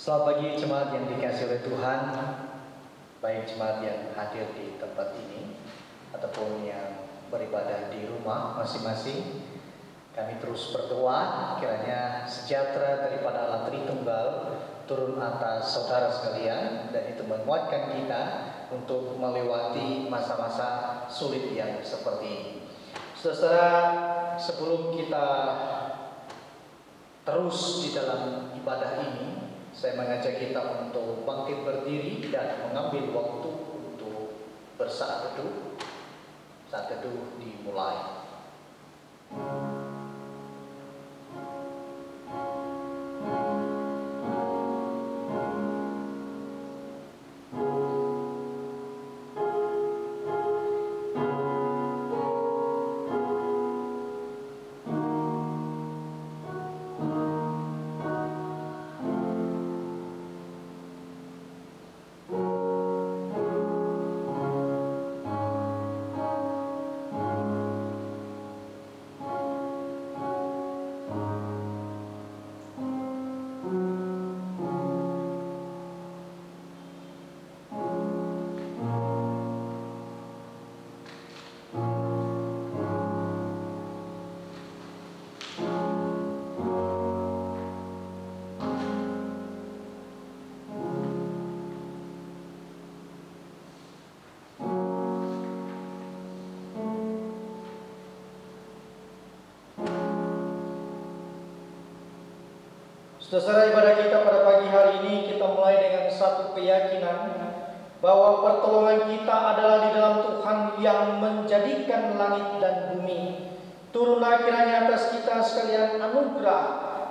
Selamat pagi jemaat yang dikasihi oleh Tuhan, baik jemaat yang hadir di tempat ini ataupun yang beribadah di rumah masing-masing. Kami terus berdoa kiranya sejahtera daripada Allah Tritunggal turun atas saudara sekalian, dan itu menguatkan kita untuk melewati masa-masa sulit yang seperti ini. Saudara, sebelum kita terus di dalam ibadah ini, saya mengajak kita untuk bangkit berdiri dan mengambil waktu untuk bersaat teduh. Saat teduh dimulai. Saudara, ibadah kita pada pagi hari ini kita mulai dengan satu keyakinan bahwa pertolongan kita adalah di dalam Tuhan yang menjadikan langit dan bumi. Turunlah kiranya atas kita sekalian anugerah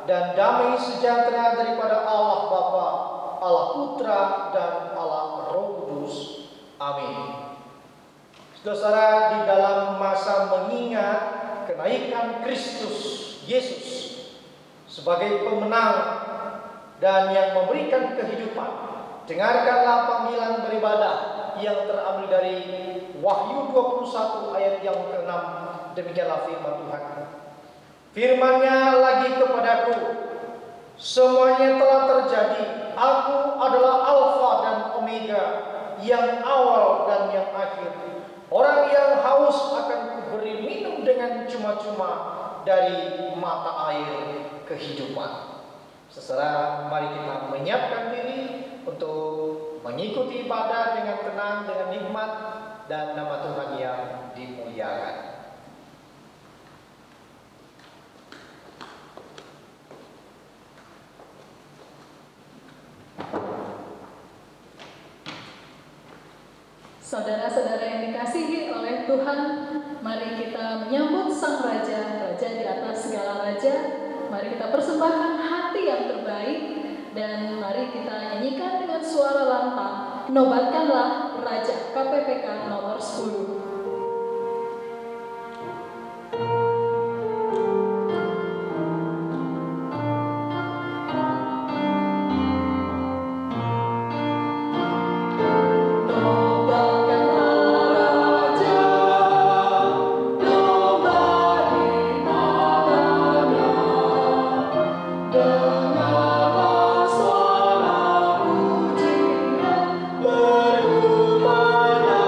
dan damai sejahtera daripada Allah Bapa, Allah Putra, dan Allah Roh Kudus. Amin. Saudara, di dalam masa mengingat kenaikan Kristus Yesus sebagai pemenang dan yang memberikan kehidupan, dengarkanlah panggilan beribadah yang terambil dari Wahyu 21 ayat yang ke-6. Demikianlah firman Tuhan. Firman-Nya lagi kepadaku, semuanya telah terjadi. Aku adalah Alfa dan Omega, yang awal dan yang akhir. Orang yang haus akan kuberi minum dengan cuma-cuma dari mata air kehidupan. Saudara, mari kita menyiapkan diri untuk mengikuti ibadah dengan tenang, dengan nikmat, dan nama Tuhan yang dimuliakan. Saudara-saudara yang dikasihi oleh Tuhan, mari kita menyambut Sang Raja, Raja di atas segala raja. Mari kita persembahkan hati yang terbaik, dan mari kita nyanyikan dengan suara lantang, Nobatkanlah Raja, KPPK nomor 10. Bergumara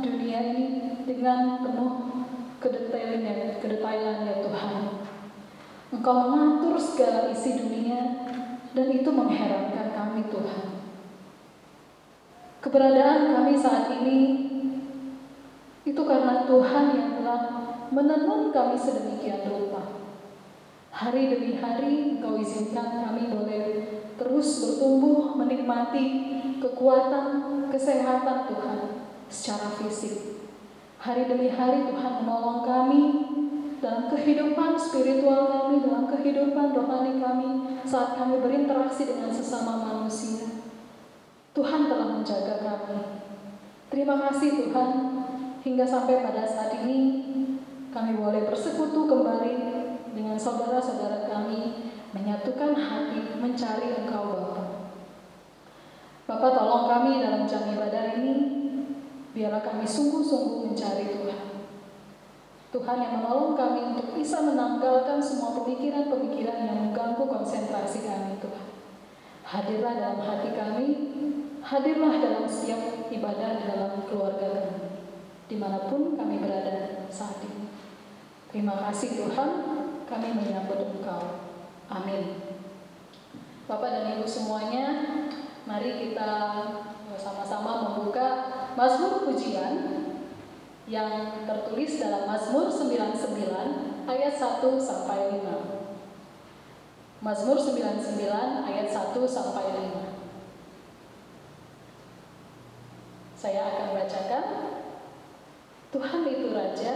dunia ini dengan penuh kedetailan ya Tuhan. Engkau mengatur segala isi dunia dan itu mengherankan kami Tuhan. Keberadaan kami saat ini itu karena Tuhan yang telah menenun kami sedemikian rupa. Hari demi hari Engkau izinkan kami boleh terus bertumbuh menikmati kekuatan, kesehatan Tuhan secara fisik. Hari demi hari Tuhan menolong kami dalam kehidupan spiritual kami, dalam kehidupan rohani kami saat kami berinteraksi dengan sesama manusia. Tuhan telah menjaga kami. Terima kasih Tuhan, hingga sampai pada saat ini kami boleh bersekutu kembali dengan saudara-saudara kami, menyatukan hati mencari Engkau Bapa. Bapa, tolong kami dalam jam ibadah ini, biarlah kami sungguh-sungguh mencari Tuhan. Tuhan yang menolong kami untuk bisa menanggalkan semua pemikiran-pemikiran yang mengganggu konsentrasi kami Tuhan. Hadirlah dalam hati kami, hadirlah dalam setiap ibadah dalam keluarga kami, dimanapun kami berada saat ini. Terima kasih Tuhan, kami menyambut Engkau. Amin. Bapak dan Ibu semuanya, mari kita sama-sama membuka Mazmur Pujian yang tertulis dalam Mazmur 99 ayat 1 sampai 5. Mazmur 99 ayat 1 sampai 5. Saya akan bacakan. Tuhan itu Raja,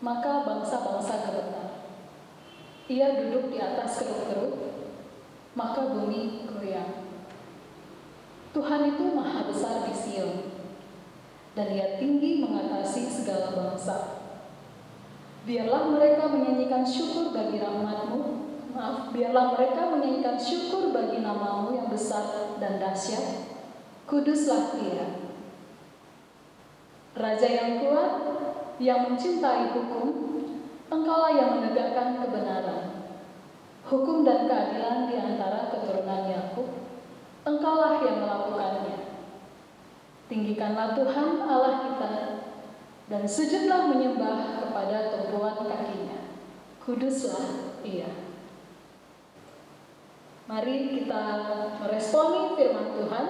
maka bangsa-bangsa gemetar. Ia duduk di atas keruk-keruk, maka bumi goyang. Tuhan itu maha besar di Sion, dan Ia tinggi mengatasi segala bangsa. Biarlah mereka menyanyikan syukur bagi biarlah mereka menyanyikan syukur bagi nama-Mu yang besar dan dahsyat. Kuduslah Dia. Raja yang kuat, yang mencintai hukum, Engkaulah yang menegakkan kebenaran. Hukum dan keadilan di antara keturunan Yakub, Engkaulah yang melakukannya. Tinggikanlah Tuhan Allah kita, dan sujudlah menyembah kepada tumpuan kakinya. Kuduslah Ia. Mari kita meresponi firman Tuhan.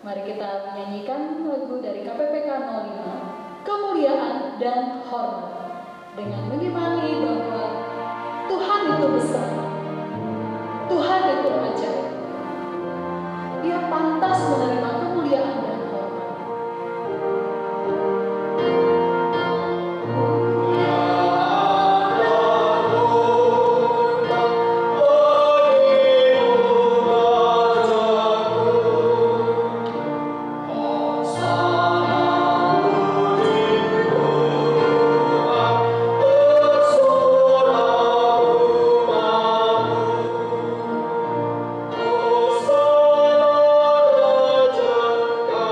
Mari kita menyanyikan lagu dari KPPK 05, Kemuliaan dan Hormat, dengan mengimani bahwa Tuhan itu besar, Tuhan itu ajaib. Dia pantas menerima kemuliaan dan hormat. God.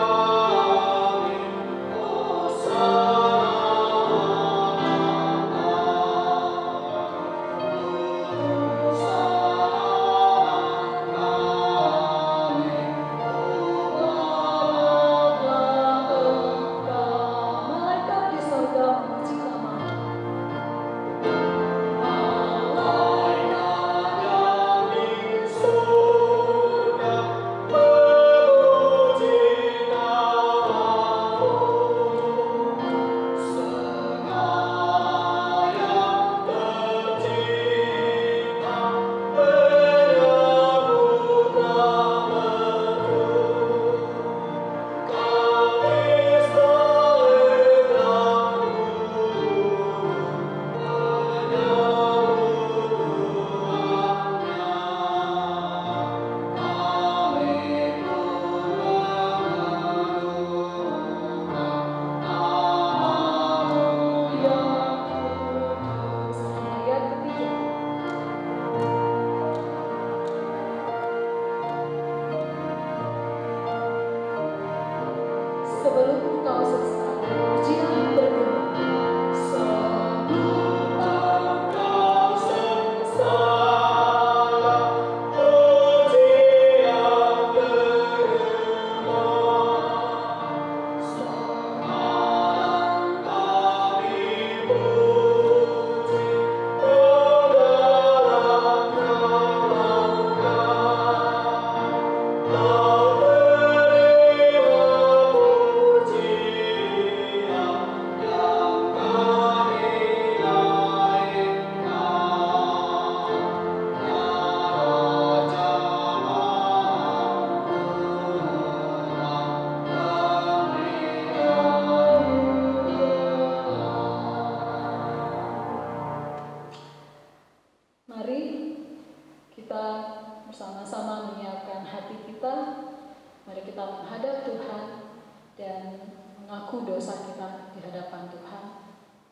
dosa kita di hadapan Tuhan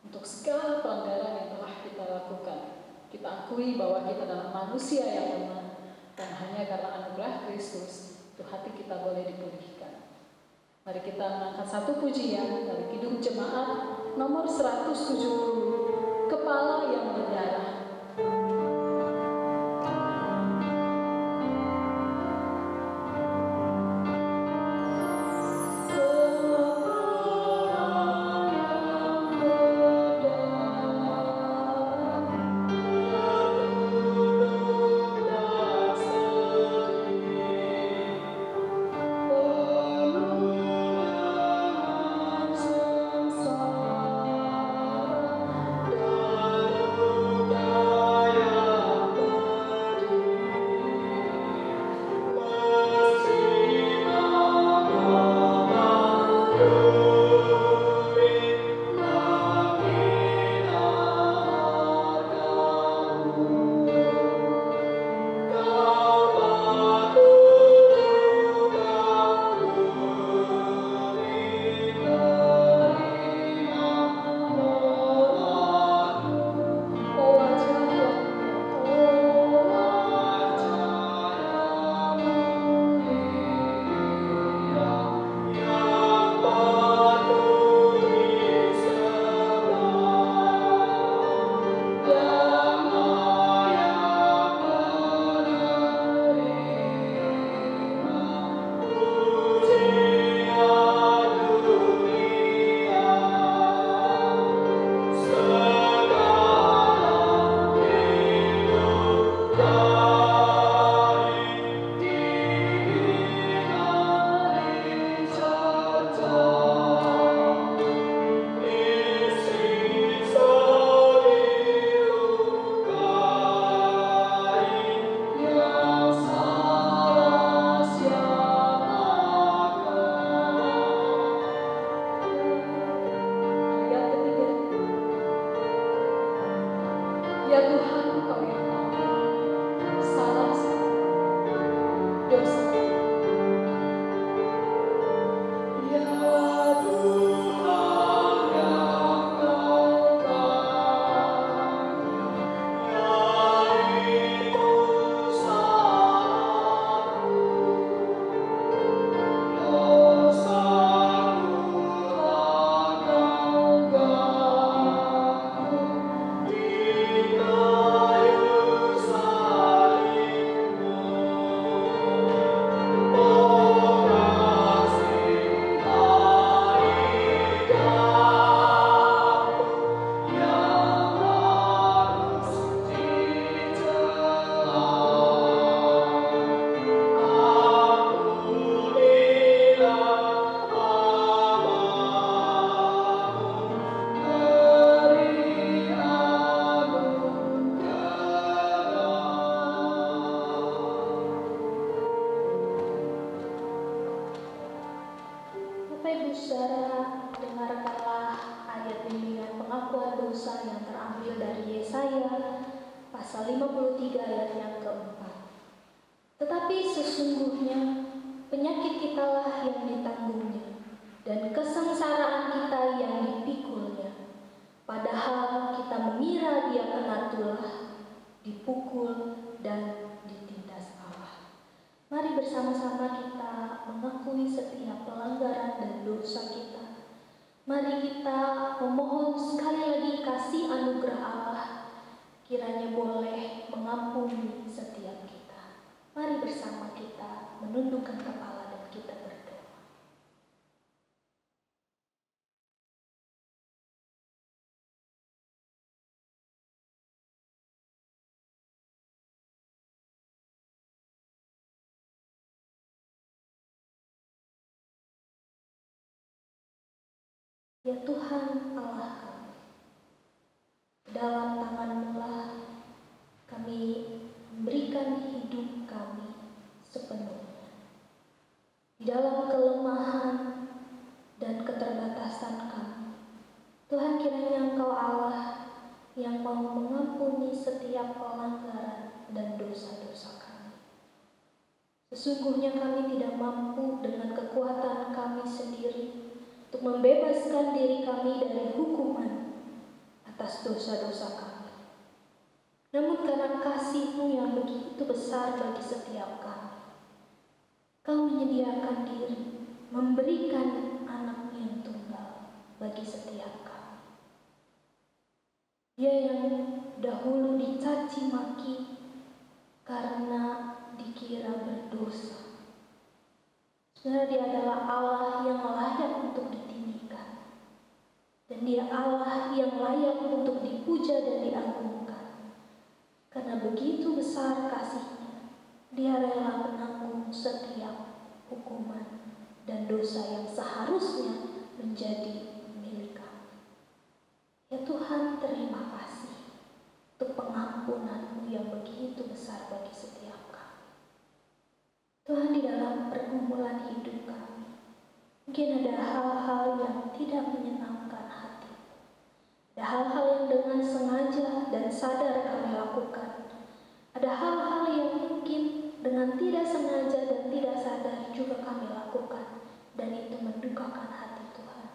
untuk segala pelanggaran yang telah kita lakukan. Kita akui bahwa kita adalah manusia yang lemah, dan hanya karena anugerah Kristus itu hati kita boleh dipulihkan. Mari kita mengangkat satu pujian dari Kidung Jemaat nomor 170, Kepala yang Berdarah. Ya Tuhan, Engkau yang tahu salah dosa. Ya Tuhan yang Kau tahu, yaitu salahku, dosaku telah Kau ganggu di kayu salibmu. Oh kasih hari kamu yang harus dicela. Ampunilah amamu, beri Bapak Ibu Saudara, dengarkanlah ayat bimbingan pengakuan dosa yang terambil dari Yesaya pasal 53 ayat yang keempat. Tetapi sesungguhnya penyakit kitalah yang ditanggungnya, dan kesengsaraan kita yang dipikulnya. Padahal kita mengira dia kena tulah, dipukul, dan ditindas Allah. Mari bersama-sama kita mengakui setiap pelanggaran dan dosa kita. Mari kita memohon sekali lagi kasih anugerah Allah, kiranya boleh mengampuni setiap kita. Mari bersama kita menundukkan kepala dan kita berdoa. Ya Tuhan Allah kami, dalam tangan-Mu lah kami memberikan hidup kami sepenuhnya. Di dalam kelemahan dan keterbatasan kami, Tuhan, kiranya Engkau Allah yang mau mengampuni setiap pelanggaran dan dosa-dosa kami. Sesungguhnya kami tidak mampu dengan kekuatan kami sendiri, untuk membebaskan diri kami dari hukuman atas dosa-dosa kami. Namun karena kasih-Mu yang begitu besar bagi setiap kami, Kau menyediakan diri, memberikan anak yang tunggal bagi setiap kami. Dia yang dahulu dicaci maki karena dikira berdosa. Sebenarnya Dia adalah Allah yang layak untuk ditinggikan. Dan Dia Allah yang layak untuk dipuja dan diagungkan. Karena begitu besar kasih-Nya, Dia rela menanggung setiap hukuman dan dosa yang seharusnya menjadi milik kami. Ya Tuhan, terima kasih untuk pengampunan-Mu yang begitu besar bagi setiap kami. Tuhan, di dalam pergumulan hidup kami, mungkin ada hal-hal yang tidak menyenangkan hati. Ada hal-hal yang dengan sengaja dan sadar kami lakukan. Ada hal-hal yang mungkin dengan tidak sengaja dan tidak sadar juga kami lakukan. Dan itu mendukakan hati Tuhan.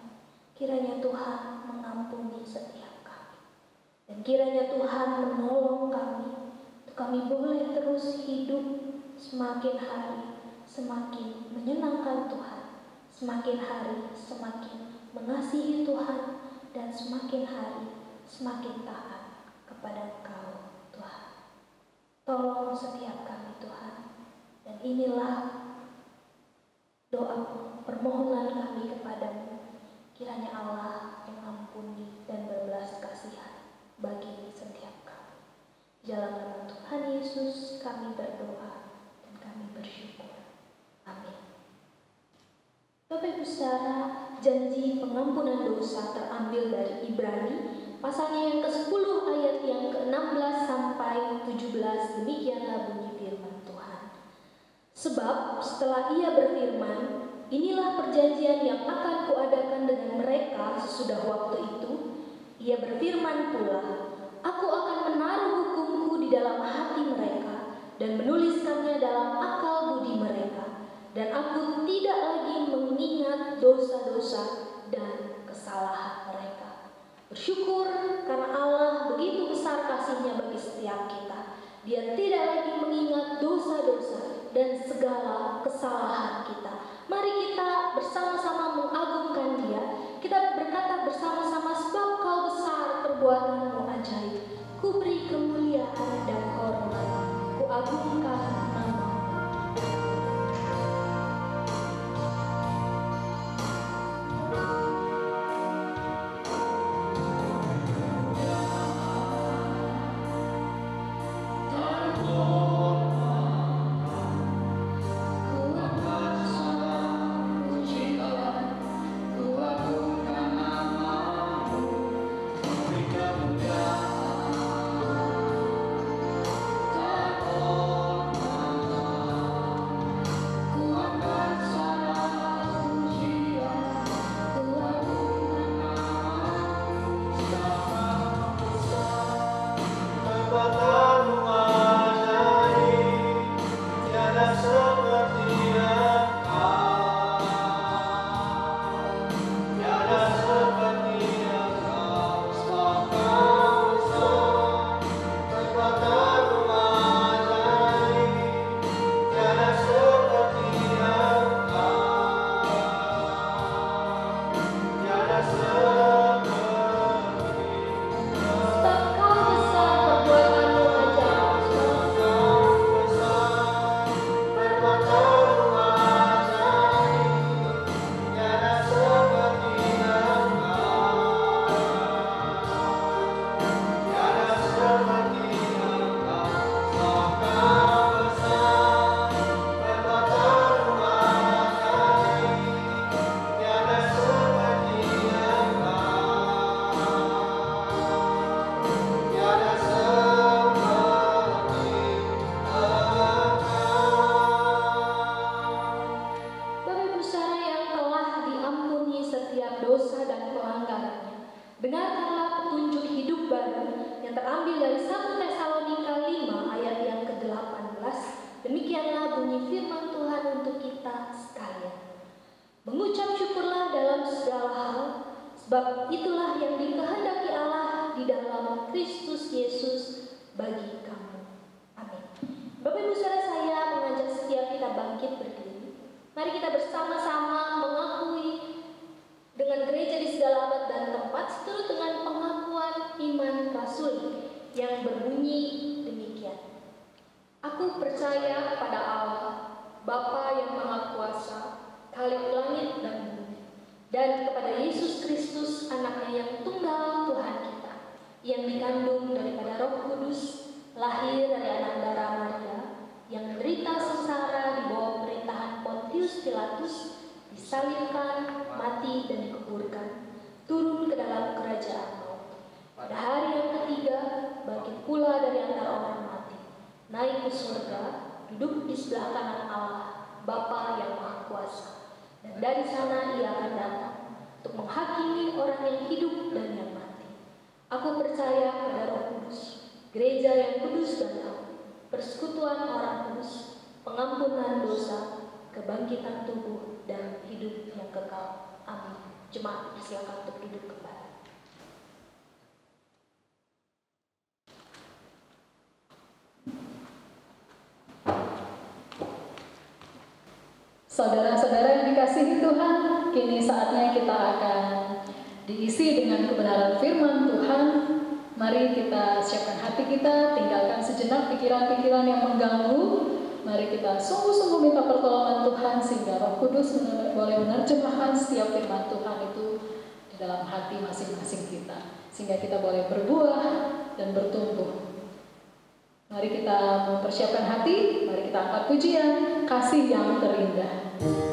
Kiranya Tuhan mengampuni setiap kami. Dan kiranya Tuhan menolong kami. Untuk kami boleh terus hidup semakin hari semakin menyenangkan Tuhan. Semakin hari semakin mengasihi Tuhan. Dan semakin hari semakin taat kepada Engkau Tuhan. Tolong setiap kami Tuhan. Dan inilah doa permohonan kami kepadamu. Kiranya Allah mengampuni dan berbelas kasihan bagi setiap kami. Di dalam nama Tuhan Yesus kami berdoa dan kami bersyukur. Amin. Bapak Ibu Saudara, janji pengampunan dosa terambil dari Ibrani pasalnya yang ke-10 ayat yang ke-16 sampai 17. Demikianlah bunyi firman Tuhan. Sebab setelah Ia berfirman, inilah perjanjian yang akan kuadakan dengan mereka sesudah waktu itu. Ia berfirman pula, aku akan menaruh hukum-Ku di dalam hati mereka dan menuliskannya dalam akal budi mereka. Dan aku tidak lagi mengingat dosa-dosa dan kesalahan mereka. Bersyukur karena Allah begitu besar kasih-Nya bagi setiap kita. Dia tidak lagi mengingat dosa-dosa dan segala kesalahan kita. Mari kita bersama-sama mengagungkan Dia. Kita berkata bersama-sama, sebab Kau besar, perbuatan-Mu ajaib. Ku beri kemuliaan dan hormat, ku agungkan nama-Mu. Mengucap syukurlah dalam segala hal, sebab itulah yang dikehendaki Allah di dalam Kristus Yesus bagi kamu. Amin. Bapak Ibu saudara, saya mengajak setiap kita bangkit berdiri. Mari kita bersama-sama mengakui dengan gereja di segala abad dan tempat seturut dengan pengakuan iman Rasul yang berbunyi demikian. Aku percaya pada Allah, Bapa yang Maha Kuasa, Khalik langit dan bumi, dan kepada Yesus Kristus, Anaknya yang tunggal Tuhan kita, yang dikandung daripada Roh Kudus, lahir dari anak darah Maria, yang menderita sengsara di bawah pemerintahan Pontius Pilatus, disalibkan, mati dan dikuburkan, turun ke dalam kerajaan maut. Pada hari yang ketiga, bangkit pula dari antara orang mati, naik ke surga, duduk di sebelah kanan Allah, Bapa yang Maha Kuasa. Dan dari sana Ia akan datang untuk menghakimi orang yang hidup dan yang mati. Aku percaya pada Roh Kudus, gereja yang kudus dan satu, persekutuan orang kudus, pengampunan dosa, kebangkitan tubuh, dan hidup yang kekal. Amin. Jemaat silakan untuk duduk kembali. Saudara-saudara yang dikasihi Tuhan, kini saatnya kita akan diisi dengan kebenaran firman Tuhan. Mari kita siapkan hati kita, tinggalkan sejenak pikiran-pikiran yang mengganggu. Mari kita sungguh-sungguh minta pertolongan Tuhan sehingga Roh Kudus boleh menerjemahkan setiap firman Tuhan itu di dalam hati masing-masing kita, sehingga kita boleh berbuah dan bertumbuh. Mari kita mempersiapkan hati, mari kita angkat pujian, kasih yang terindah. Yeah.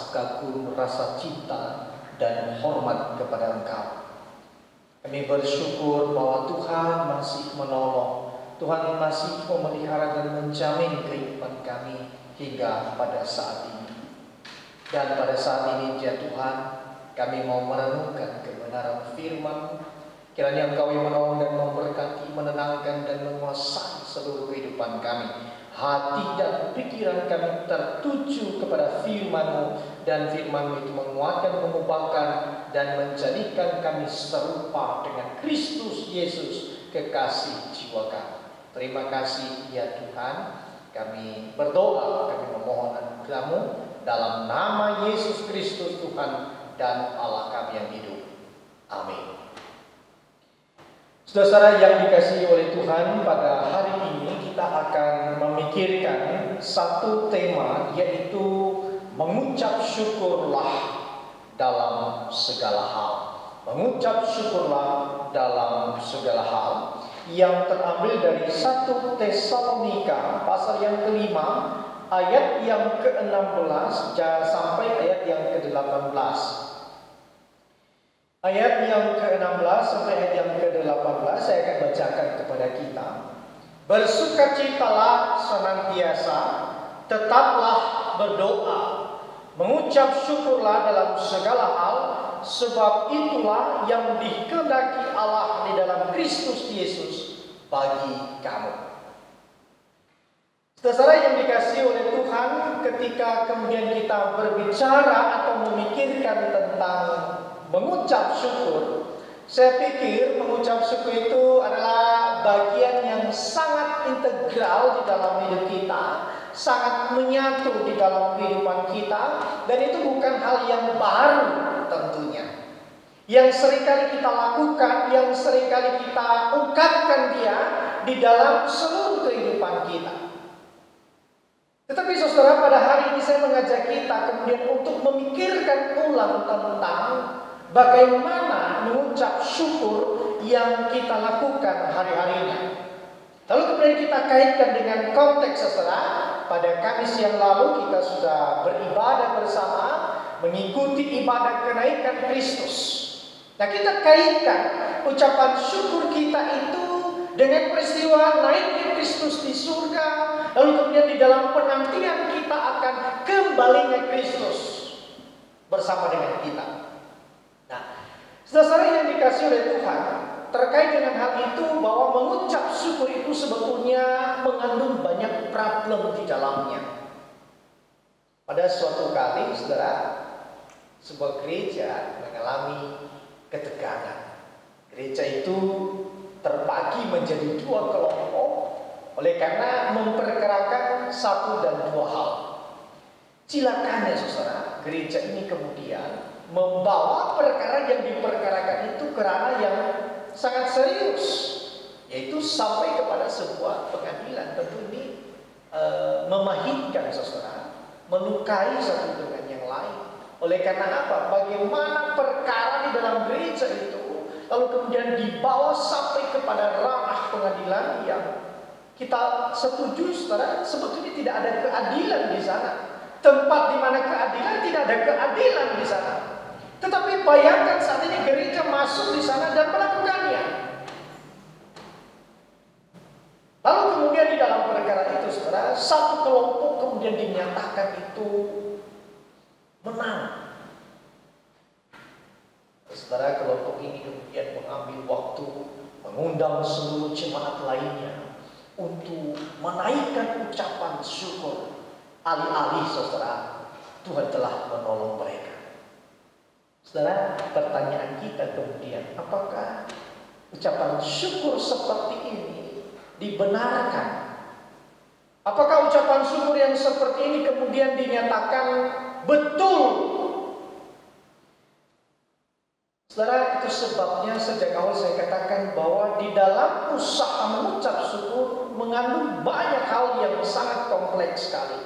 rasa kagum, rasa cinta, dan hormat kepada Engkau. Kami bersyukur bahwa Tuhan masih menolong, Tuhan masih memelihara dan menjamin kehidupan kami hingga pada saat ini. Dan pada saat ini ya Tuhan, kami mau merenungkan kebenaran firman. Kiranya Engkau yang menolong dan memberkati, menenangkan dan menguasai seluruh kehidupan kami. Hati dan pikiran kami tertuju kepada firman-Mu, dan firman-Mu itu menguatkan, mengubahkan, dan menjadikan kami serupa dengan Kristus Yesus, kekasih jiwa kami. Terima kasih ya Tuhan. Kami berdoa, kami memohon anugerah-Mu dalam nama Yesus Kristus Tuhan dan Allah kami yang hidup. Amin. Saudara yang dikasihi oleh Tuhan, pada hari ini kita akan memikirkan satu tema, yaitu mengucap syukurlah dalam segala hal. Mengucap syukurlah dalam segala hal, yang terambil dari 1 Tesalonika pasal yang ke-5 ayat yang ke-16 sampai ayat yang ke-18. Ayat yang ke-16 sampai ayat yang ke-18 saya akan bacakan kepada kita. Bersukacitalah senantiasa, tetaplah berdoa, mengucap syukurlah dalam segala hal, sebab itulah yang dikehendaki Allah di dalam Kristus Yesus bagi kamu. Saudara yang dikasihi oleh Tuhan, ketika kemudian kita berbicara atau memikirkan tentang mengucap syukur, saya pikir mengucap syukur itu adalah bagian yang sangat integral di dalam hidup kita, sangat menyatu di dalam kehidupan kita, dan itu bukan hal yang baru tentunya. Yang seringkali kita lakukan, yang seringkali kita ungkapkan dia di dalam seluruh kehidupan kita. Tetapi saudara, pada hari ini saya mengajak kita kemudian untuk memikirkan ulang tentang bagaimana mengucap syukur yang kita lakukan hari-harinya. Lalu kemudian kita kaitkan dengan konteks saudara. Pada Kamis yang lalu kita sudah beribadah bersama, mengikuti ibadah kenaikan Kristus. Nah, kita kaitkan ucapan syukur kita itu dengan peristiwa naiknya Kristus di surga. Lalu kemudian di dalam penantian kita akan kembalinya Kristus bersama dengan kita. Nah, saudara yang dikasihi oleh Tuhan, terkait dengan hal itu, bahwa mengucap syukur itu sebetulnya mengandung banyak problem di dalamnya. Pada suatu kali, saudara, sebuah gereja mengalami ketegangan. Gereja itu terbagi menjadi 2 kelompok oleh karena memperkarakan satu dan 2 hal. Cilakannya saudara, gereja ini kemudian membawa perkara yang diperkarakan itu ke ranah yang sangat serius, yaitu sampai kepada sebuah pengadilan. Tentu ini memahitkan saudara, melukai satu dengan yang lain. Oleh karena apa? Bagaimana perkara di dalam gereja itu lalu kemudian dibawa sampai kepada ranah pengadilan yang kita setuju saudara, sebetulnya tidak ada keadilan di sana. Tempat di mana keadilan, tidak ada keadilan di sana. Tetapi bayangkan saat ini gereja masuk di sana dan melakukannya. Lalu kemudian di dalam perkara itu saudara, satu kelompok kemudian dinyatakan itu menang. Saudara, kelompok ini kemudian mengambil waktu, mengundang seluruh jemaat lainnya untuk menaikkan ucapan syukur. Alih-alih saudara, Tuhan telah menolong mereka. Saudara, pertanyaan kita kemudian, apakah ucapan syukur seperti ini dibenarkan? Apakah ucapan syukur yang seperti ini kemudian dinyatakan betul? Saudara, itu sebabnya sejak awal saya katakan bahwa di dalam usaha mengucap syukur mengandung banyak hal yang sangat kompleks sekali.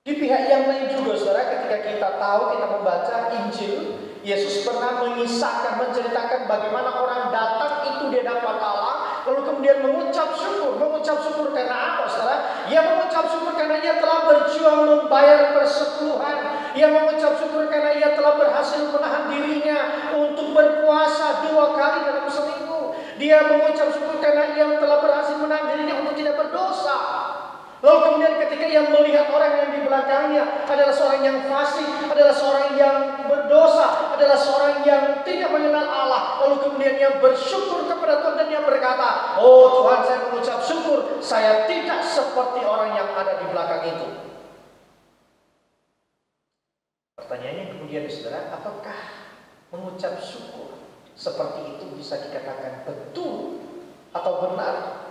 Di pihak yang lain juga saudara, ketika kita tahu, kita membaca Injil, Yesus pernah mengisahkan, menceritakan bagaimana orang datang itu di hadapan Allah lalu kemudian mengucap syukur. Mengucap syukur karena apa, saudara? Ia mengucap syukur karena ia telah berjuang membayar persepuluhan. Ia mengucap syukur karena ia telah berhasil menahan dirinya untuk berpuasa 2 kali dalam seminggu. Dia mengucap syukur karena ia telah berhasil menahan dirinya untuk tidak berdosa. Lalu kemudian ketika ia melihat orang yang di belakangnya adalah seorang yang fasik, adalah seorang yang berdosa, adalah seorang yang tidak mengenal Allah. Lalu kemudian ia bersyukur kepada Tuhan dan dia berkata, oh Tuhan, saya mengucap syukur, saya tidak seperti orang yang ada di belakang itu. Pertanyaannya kemudian, saudara, apakah mengucap syukur seperti itu bisa dikatakan betul atau benar?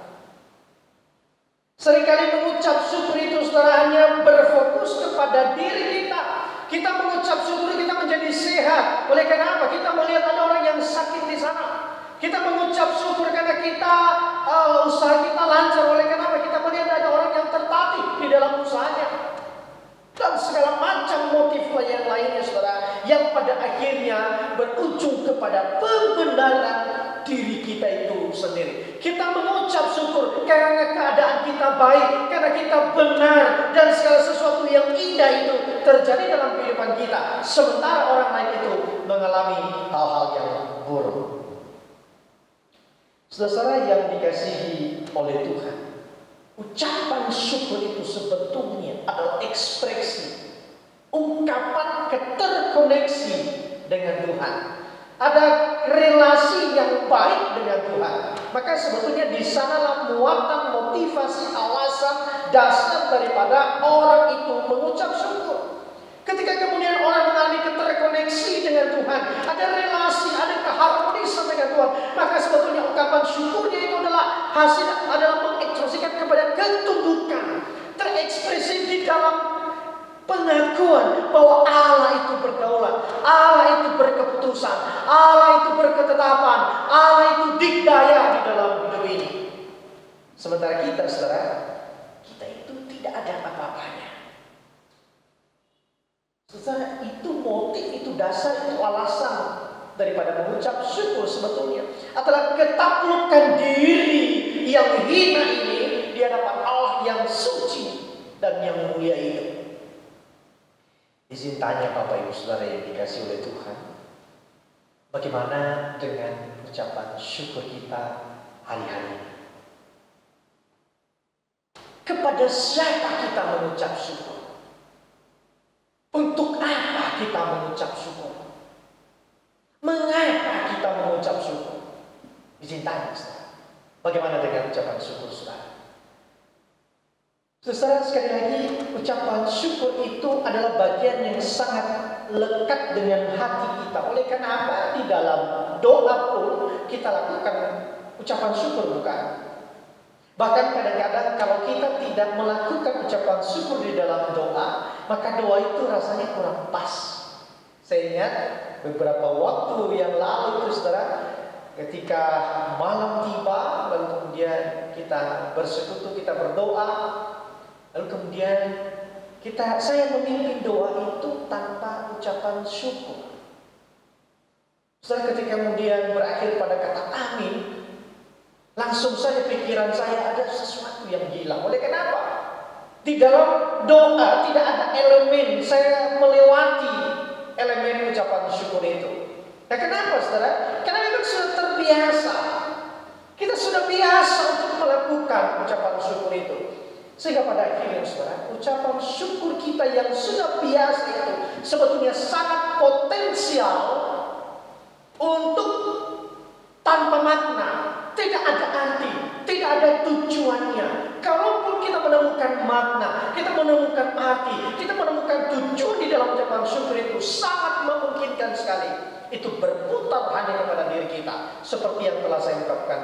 Seringkali mengucap syukur itu, saudara, hanya berfokus kepada diri kita. Kita mengucap syukur, kita menjadi sehat. Oleh karena apa? Kita melihat ada orang yang sakit di sana. Kita mengucap syukur karena kita usaha kita lancar. Oleh karena apa? Kita melihat ada orang yang tertatih di dalam usahanya. Dan segala macam motif yang lainnya, saudara, yang pada akhirnya berujung kepada pembenaran diri kita itu sendiri. Kita mengucap syukur karena keadaan kita baik, karena kita benar, dan segala sesuatu yang indah itu terjadi dalam kehidupan kita, sementara orang lain itu mengalami hal-hal yang buruk. Saudara yang dikasihi oleh Tuhan, ucapan syukur itu sebetulnya adalah ekspresi, ungkapan keterkoneksi dengan Tuhan. Ada relasi yang baik dengan Tuhan. Maka sebetulnya di sanalah muatan, motivasi, alasan, dasar daripada orang itu mengucap syukur. Ketika kemudian orang mengalami keterkoneksi dengan Tuhan, ada relasi, ada keharmonisan dengan Tuhan, maka sebetulnya ungkapan syukurnya itu adalah hasil, adalah mengekspresikan kepada ketundukan, terekspresi di dalam pengakuan bahwa Allah itu berdaulat, Allah itu berkeputusan, Allah itu berketetapan, Allah itu dikdaya di dalam hidup ini. Sementara kita, saudara, kita itu tidak ada apa-apanya. Saudara, itu motif, itu dasar, itu alasan daripada mengucap syukur sebetulnya adalah ketaklukan diri yang hina ini di hadapan Allah yang suci dan yang mulia itu. Izin tanya Bapak Ibu Saudara yang dikasihi oleh Tuhan, bagaimana dengan ucapan syukur kita hari-hari ini? Kepada siapa kita mengucap syukur? Untuk apa kita mengucap syukur? Mengapa kita mengucap syukur? Izin tanya, saudara, bagaimana dengan ucapan syukur saudara? Saudara, sekali lagi, ucapan syukur itu adalah bagian yang sangat lekat dengan hati kita. Oleh karena apa? Di dalam doa pun kita lakukan ucapan syukur, bukan? Bahkan kadang-kadang kalau kita tidak melakukan ucapan syukur di dalam doa, maka doa itu rasanya kurang pas. Saya ingat beberapa waktu yang lalu itu, saudara, ketika malam tiba, lalu kemudian kita bersekutu, kita berdoa, lalu kemudian saya memimpin doa itu tanpa ucapan syukur. Saudara, ketika kemudian berakhir pada kata amin, langsung saja pikiran saya ada sesuatu yang hilang. Oleh kenapa? Di dalam doa tidak ada elemen, saya melewati elemen ucapan syukur itu. Nah, kenapa, saudara? Karena memang sudah terbiasa. Kita sudah biasa untuk melakukan ucapan syukur itu. Sehingga pada akhirnya, saudara, ucapan syukur kita yang sudah biasa itu sebetulnya sangat potensial untuk tanpa makna, tidak ada arti, tidak ada tujuannya. Kalaupun kita menemukan makna, kita menemukan arti, kita menemukan tujuan di dalam ucapan syukur itu, sangat memungkinkan sekali itu berputar hanya kepada diri kita, seperti yang telah saya ungkapkan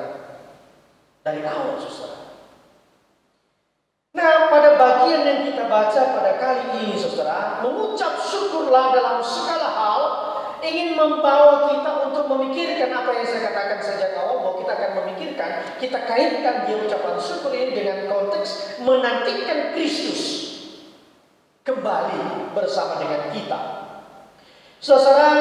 dari awal, saudara. Nah, pada bagian yang kita baca pada kali ini, saudara, mengucap syukurlah dalam segala hal ingin membawa kita untuk memikirkan apa yang saya katakan sejak awal, bahwa kita akan memikirkan, kita kaitkan dia ucapan syukur ini dengan konteks menantikan Kristus kembali bersama dengan kita. Saudara,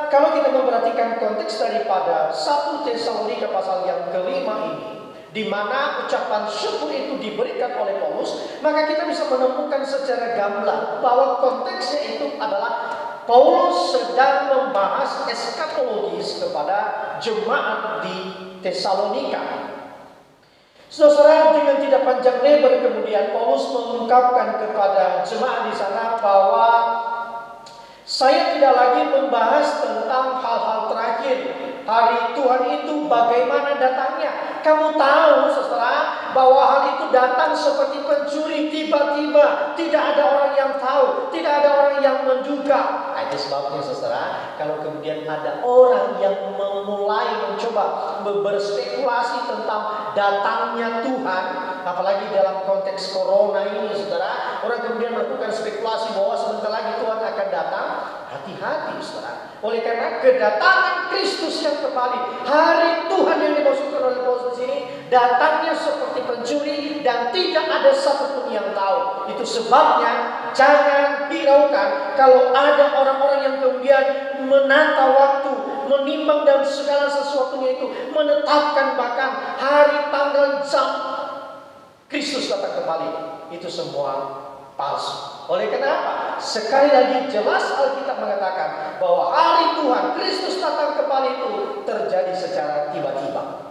kalau kita memperhatikan konteks daripada 1 Tesalonika pasal yang kelima ini, di mana ucapan syukur itu diberikan oleh Paulus, maka kita bisa menemukan secara gamblang bahwa konteksnya itu adalah Paulus sedang membahas eskatologis kepada jemaat di Tesalonika. Saudara, dengan tidak panjang lebar kemudian Paulus mengungkapkan kepada jemaat di sana bahwa saya tidak lagi membahas tentang hal-hal terakhir. Hari Tuhan itu bagaimana datangnya. Kamu tahu, saudara, bahwa hal itu datang seperti pencuri tiba-tiba. Tidak ada orang yang tahu, tidak ada orang yang menduga. Itu sebabnya, saudara, kalau kemudian ada orang yang memulai mencoba berspekulasi tentang datangnya Tuhan, apalagi dalam konteks corona ini, saudara, orang kemudian melakukan spekulasi bahwa sebentar lagi Tuhan akan datang. Hati-hati, saudara. Oleh karena kedatangan Kristus yang kembali, hari Tuhan yang dimaksudkan oleh Paulus di sini, datangnya seperti pencuri dan tidak ada satupun yang tahu. Itu sebabnya jangan hiraukan kalau ada orang-orang yang kemudian menata waktu, menimbang dan segala sesuatunya itu, menetapkan bahkan hari, tanggal, jam Kristus datang kembali. Itu semua palsu. Oleh kenapa? Sekali lagi jelas Alkitab mengatakan bahwa hari Tuhan Kristus datang kembali itu terjadi secara tiba-tiba.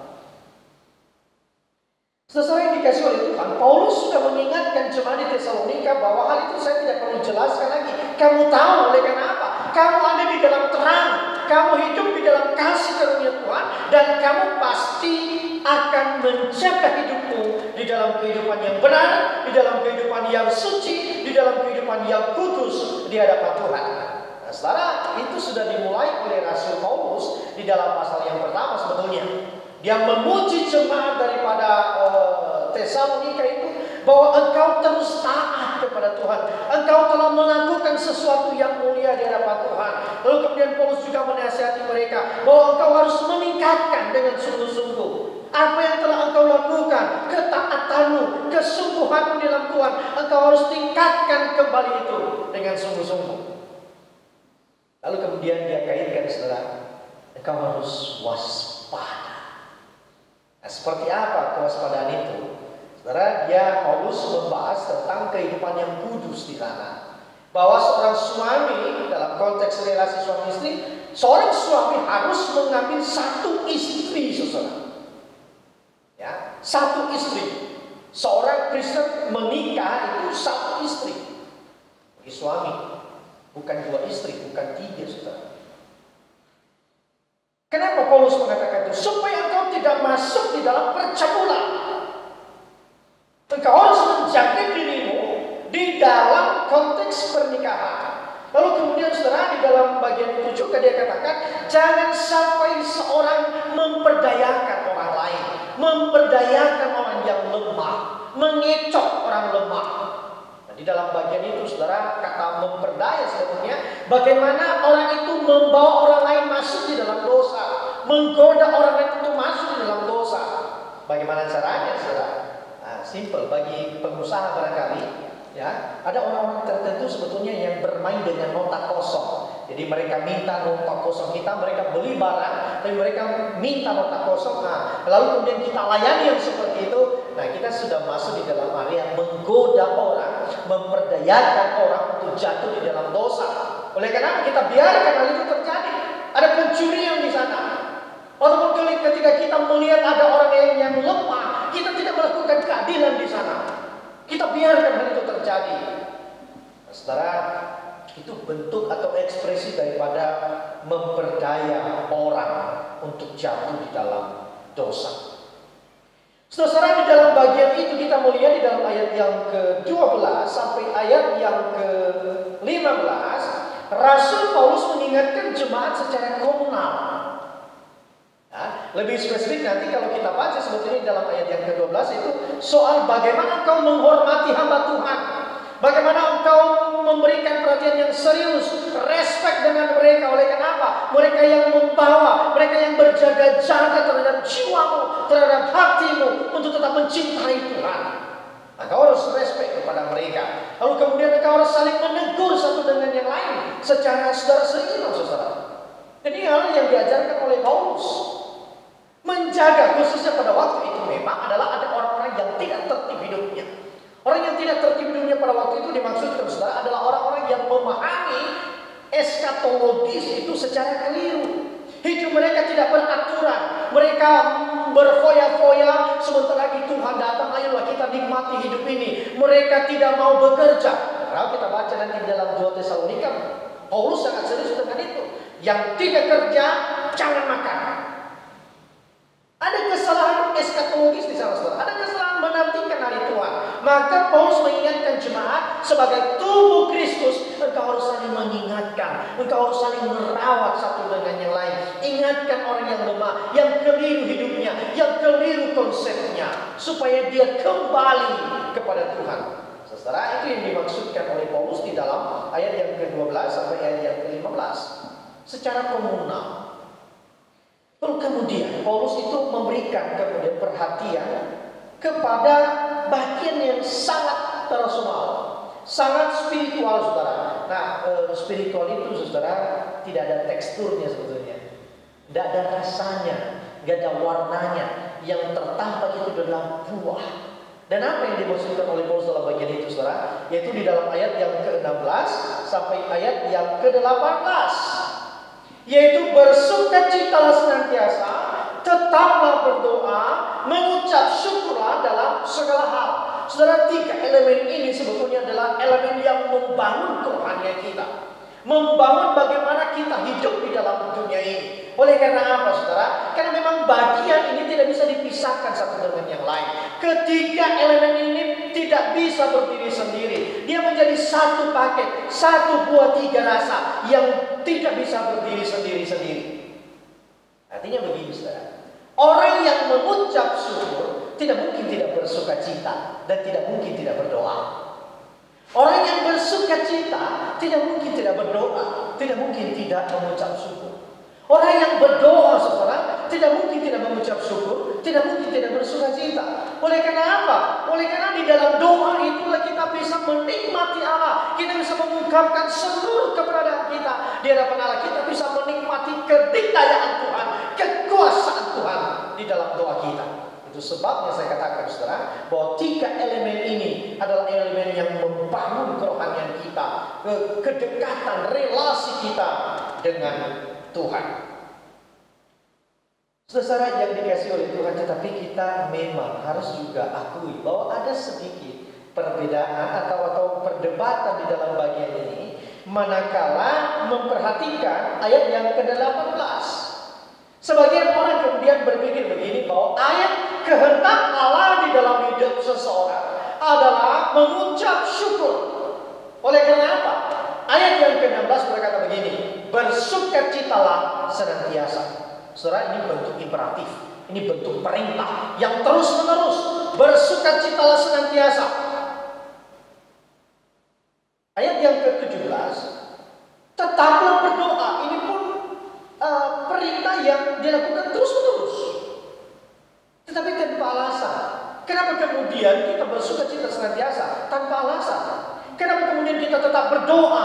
Sesuai yang dikasih oleh Tuhan, Paulus sudah mengingatkan jemaat di Tesalonika bahwa hal itu saya tidak perlu jelaskan lagi. Kamu tahu oleh kenapa? Kamu ada di dalam terang, kamu hidup di dalam kasih karunia Tuhan, dan kamu pasti akan menjaga hidupmu di dalam kehidupan yang benar, di dalam kehidupan yang suci, di dalam kehidupan yang kudus di hadapan Tuhan. Nah, saudara, itu sudah dimulai oleh Rasul Paulus di dalam pasal yang pertama sebetulnya. Dia memuji jemaat daripada Tesalonika itu bahwa engkau terus taat kepada Tuhan. Engkau telah melakukan sesuatu yang mulia di hadapan Tuhan. Lalu kemudian Paulus juga menasihati mereka bahwa engkau harus meningkatkan dengan sungguh-sungguh apa yang telah engkau lakukan, ketaatanmu, kesungguhanmu di dalam Tuhan. Engkau harus tingkatkan kembali itu dengan sungguh-sungguh. Lalu kemudian dia kaitkan, saudara, engkau harus waspada. Nah, seperti apa kewaspadaan itu? Saudara, Paulus membahas tentang kehidupan yang kudus di sana. Bahwa seorang suami dalam konteks relasi suami istri, seorang suami harus mengambil satu istri, saudara. Ya, satu istri. Seorang Kristen menikah itu satu istri. Bagi suami, bukan dua istri, bukan tiga, saudara. Kenapa Paulus mengatakan itu? Supaya engkau tidak masuk di dalam percabulan. Engkau harus menjaga dirimu di dalam konteks pernikahan. Lalu kemudian, saudara, di dalam bagian itu juga dia katakan, jangan sampai seorang memperdayakan orang lain, memperdayakan orang yang lemah, mengecok orang lemah. Di dalam bagian itu, saudara, kata memperdaya sebetulnya bagaimana orang itu membawa orang lain masuk di dalam dosa, menggoda orang lain untuk masuk di dalam dosa. Bagaimana caranya, saudara? Nah, simple bagi pengusaha barangkali, ya, ada orang-orang tertentu sebetulnya yang bermain dengan nota kosong. Jadi mereka minta nota kosong kita, mereka beli barang, tapi mereka minta nota kosong. Nah, lalu kemudian kita layani yang seperti itu. Nah, kita sudah masuk di dalam area menggoda orang, memperdayakan orang untuk jatuh di dalam dosa. Oleh karena kita biarkan hal itu terjadi. Ada pencurian di sana. Ataupun ketika kita melihat ada orang yang lemah, kita tidak melakukan keadilan di sana. Kita biarkan hal itu terjadi. Nah, saudara, itu bentuk atau ekspresi daripada memperdaya orang untuk jatuh di dalam dosa. Saudara, di dalam bagian itu kita melihat di dalam ayat yang ke-12 sampai ayat yang ke-15, Rasul Paulus mengingatkan jemaat secara komunal. Nah, lebih spesifik nanti kalau kita baca sebetulnya dalam ayat yang ke-12 itu soal bagaimana engkau menghormati hamba Tuhan. Bagaimana engkau memberikan perhatian yang serius, respect dengan mereka. Oleh kenapa? Mereka yang membawa, mereka yang berjaga-jaga terhadap jiwamu, terhadap hatimu, untuk tetap mencintai Tuhan. Engkau harus respect kepada mereka. Lalu kemudian engkau harus saling menegur satu dengan yang lain secara saudara seiman, saudara. Jadi hal yang diajarkan oleh Paulus. Menjaga khususnya pada waktu itu memang adalah ada orang-orang yang tidak tertib hidupnya. Orang yang tidak tertib hidupnya pada waktu itu dimaksudkan saudara adalah orang-orang yang memahami eskatologis itu secara keliru. Hidup mereka tidak beraturan. Mereka berfoya-foya sebentar lagi Tuhan datang, ayolah kita nikmati hidup ini. Mereka tidak mau bekerja. Kalau kita baca nanti di dalam 2 Tesalonika, Paulus sangat serius dengan itu. Yang tidak kerja, jangan makan. Ada kesalahan eskatologis di sana, saudara. Ada kesalahan menantikan hari Tuhan. Maka Paulus mengingatkan jemaat sebagai tubuh Kristus, engkau harus saling mengingatkan, engkau harus saling merawat satu dengan yang lain. Ingatkan orang yang lemah, yang keliru hidupnya, yang keliru konsepnya, supaya dia kembali kepada Tuhan. Saudara, itu yang dimaksudkan oleh Paulus di dalam ayat yang ke-12 sampai ayat yang ke-15. Secara komunal. Lalu kemudian Paulus itu memberikan kemudian perhatian kepada bagian yang sangat personal, sangat spiritual, saudara. Nah, spiritual itu, saudara, tidak ada teksturnya sebetulnya, tidak ada rasanya, tidak ada warnanya. Yang tertampak itu adalah buah. Dan apa yang dimaksudkan oleh Paulus dalam bagian itu, saudara? Yaitu di dalam ayat yang ke-16 sampai ayat yang ke-18. Yaitu bersukacitalah senantiasa, tetaplah berdoa, mengucap syukurlah dalam segala hal. Saudara, 3 elemen ini sebetulnya adalah elemen yang membangun kerohanian kita, membangun bagaimana kita hidup di dalam dunia ini. Oleh karena apa, saudara? Karena memang bagian ini tidak bisa dipisahkan satu dengan yang lain. Ketiga elemen ini tidak bisa berdiri sendiri. Dia menjadi satu paket, satu buah 3 rasa yang tidak bisa berdiri sendiri-sendiri. Artinya begini, saudara. Orang yang mengucap syukur tidak mungkin tidak bersuka cita dan tidak mungkin tidak berdoa. Orang yang bersuka cita tidak mungkin tidak berdoa, tidak mungkin tidak mengucap syukur. Orang yang berdoa, saudara, tidak mungkin tidak mengucap syukur, tidak mungkin tidak bersuka cita. Oleh karena apa? Oleh karena di dalam doa itulah kita bisa menikmati Allah. Kita bisa mengungkapkan seluruh keberadaan kita di hadapan Allah. Kita bisa menikmati kedikdayaan Tuhan, kekuasaan Tuhan di dalam doa kita. Itu sebabnya saya katakan, saudara, bahwa 3 elemen ini adalah elemen yang membangun kerohanian kita, kedekatan relasi kita dengan Tuhan. Saudara yang dikasihi oleh Tuhan, tetapi kita memang harus juga akui bahwa ada sedikit perbedaan atau perdebatan di dalam bagian ini, manakala memperhatikan ayat yang ke-18. Sebagian orang kemudian berpikir begini, bahwa ayat kehendak Allah di dalam hidup seseorang adalah mengucap syukur. Oleh karena apa? Ayat yang ke-16 berkata begini, bersukacitalah senantiasa. Saudara, ini bentuk imperatif, ini bentuk perintah yang terus menerus. Bersukacitalah senantiasa. Ayat yang ke-17, tetaplah berdoa. Ini pun perintah yang dilakukan terus menerus, tetapi tanpa alasan. Kenapa kemudian kita bersukacita senantiasa tanpa alasan? Kenapa kemudian kita tetap berdoa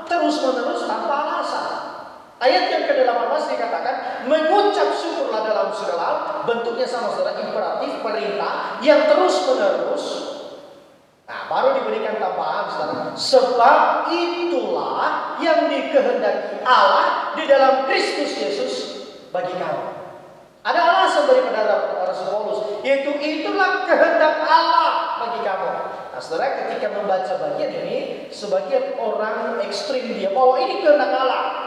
terus menerus tanpa alasan? Ayat yang ke-18 dikatakan mengucap syukurlah dalam segala hal. Bentuknya sama, saudara, imperatif, perintah yang terus menerus. Nah, baru diberikan tambahan, saudara. Sebab itulah yang dikehendaki Allah di dalam Kristus Yesus bagi kamu. Ada alasan daripada Rasul Paulus, yaitu itulah kehendak Allah bagi kamu. Nah, saudara, ketika membaca bagian ini, sebagian orang ekstrim dia bahwa ini kehendak Allah.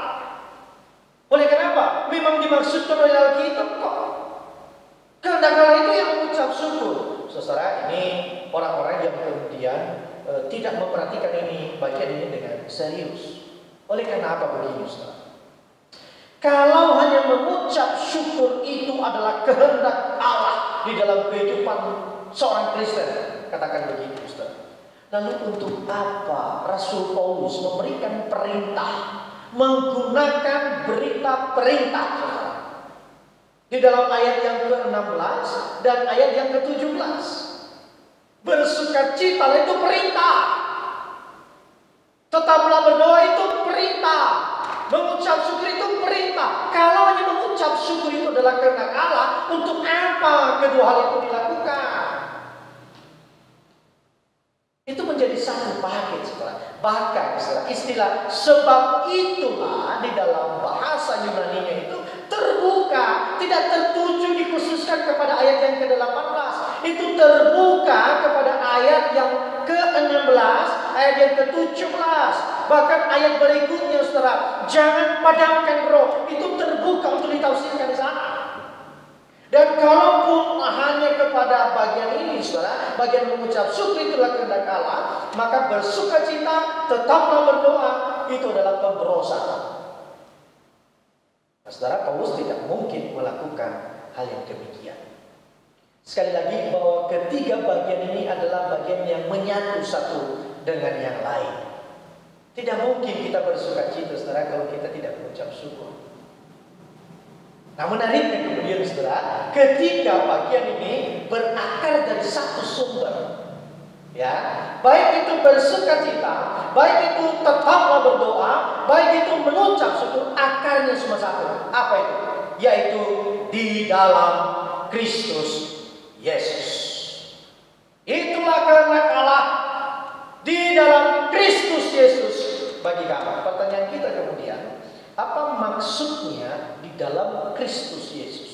Oleh kenapa? Memang dimaksudkan oleh Alkitab kok. Kehendak Allah itu yang mengucap syukur. Saudara, ini orang-orang yang kemudian tidak memperhatikan ini bagian ini dengan serius. Oleh karena apa begini, saudara? Kalau hanya mengucap syukur itu adalah kehendak Allah di dalam kehidupan seorang Kristen, katakan begitu, saudara. Lalu untuk apa Rasul Paulus memberikan perintah, menggunakan berita perintah, saudara, di dalam ayat yang ke-16 dan ayat yang ke-17? Bersukacita itu perintah, tetaplah berdoa itu perintah, mengucap syukur itu perintah. Kalau hanya mengucap syukur itu adalah kehendak Allah, untuk apa kedua hal itu dilakukan? Itu menjadi satu paket, saudara. Bahkan istilah sebab itulah di dalam bahasa Yunani-nya itu terbuka, tidak tertuju dikhususkan kepada ayat yang ke-18. Itu terbuka kepada ayat yang ke-16, ayat yang ke-17. Bahkan ayat berikutnya, saudara, jangan padamkan roh. Itu terbuka untuk ditafsirkan di sana. Dan kalaupun hanya kepada bagian ini, saudara, bagian mengucap syukur itulah kehendak Allah, maka bersukacita, tetaplah berdoa, itu adalah pemborosan. Nah, saudara, Paulus tidak mungkin melakukan hal yang demikian. Sekali lagi bahwa ketiga bagian ini adalah bagian yang menyatu satu dengan yang lain. Tidak mungkin kita bersukacita, saudara, kalau kita tidak mengucap syukur. Nah, menariknya kemudian, saudara, ketiga bagian ini berakar dari satu sumber. Ya, baik itu bersukacita, baik itu tetaplah berdoa, baik itu mengucap syukur, akarnya cuma satu. Apa itu? Yaitu di dalam Kristus Yesus. Itulah kehendak Allah di dalam Kristus Yesus bagi kamu. Pertanyaan kita kemudian, apa maksudnya di dalam Kristus Yesus?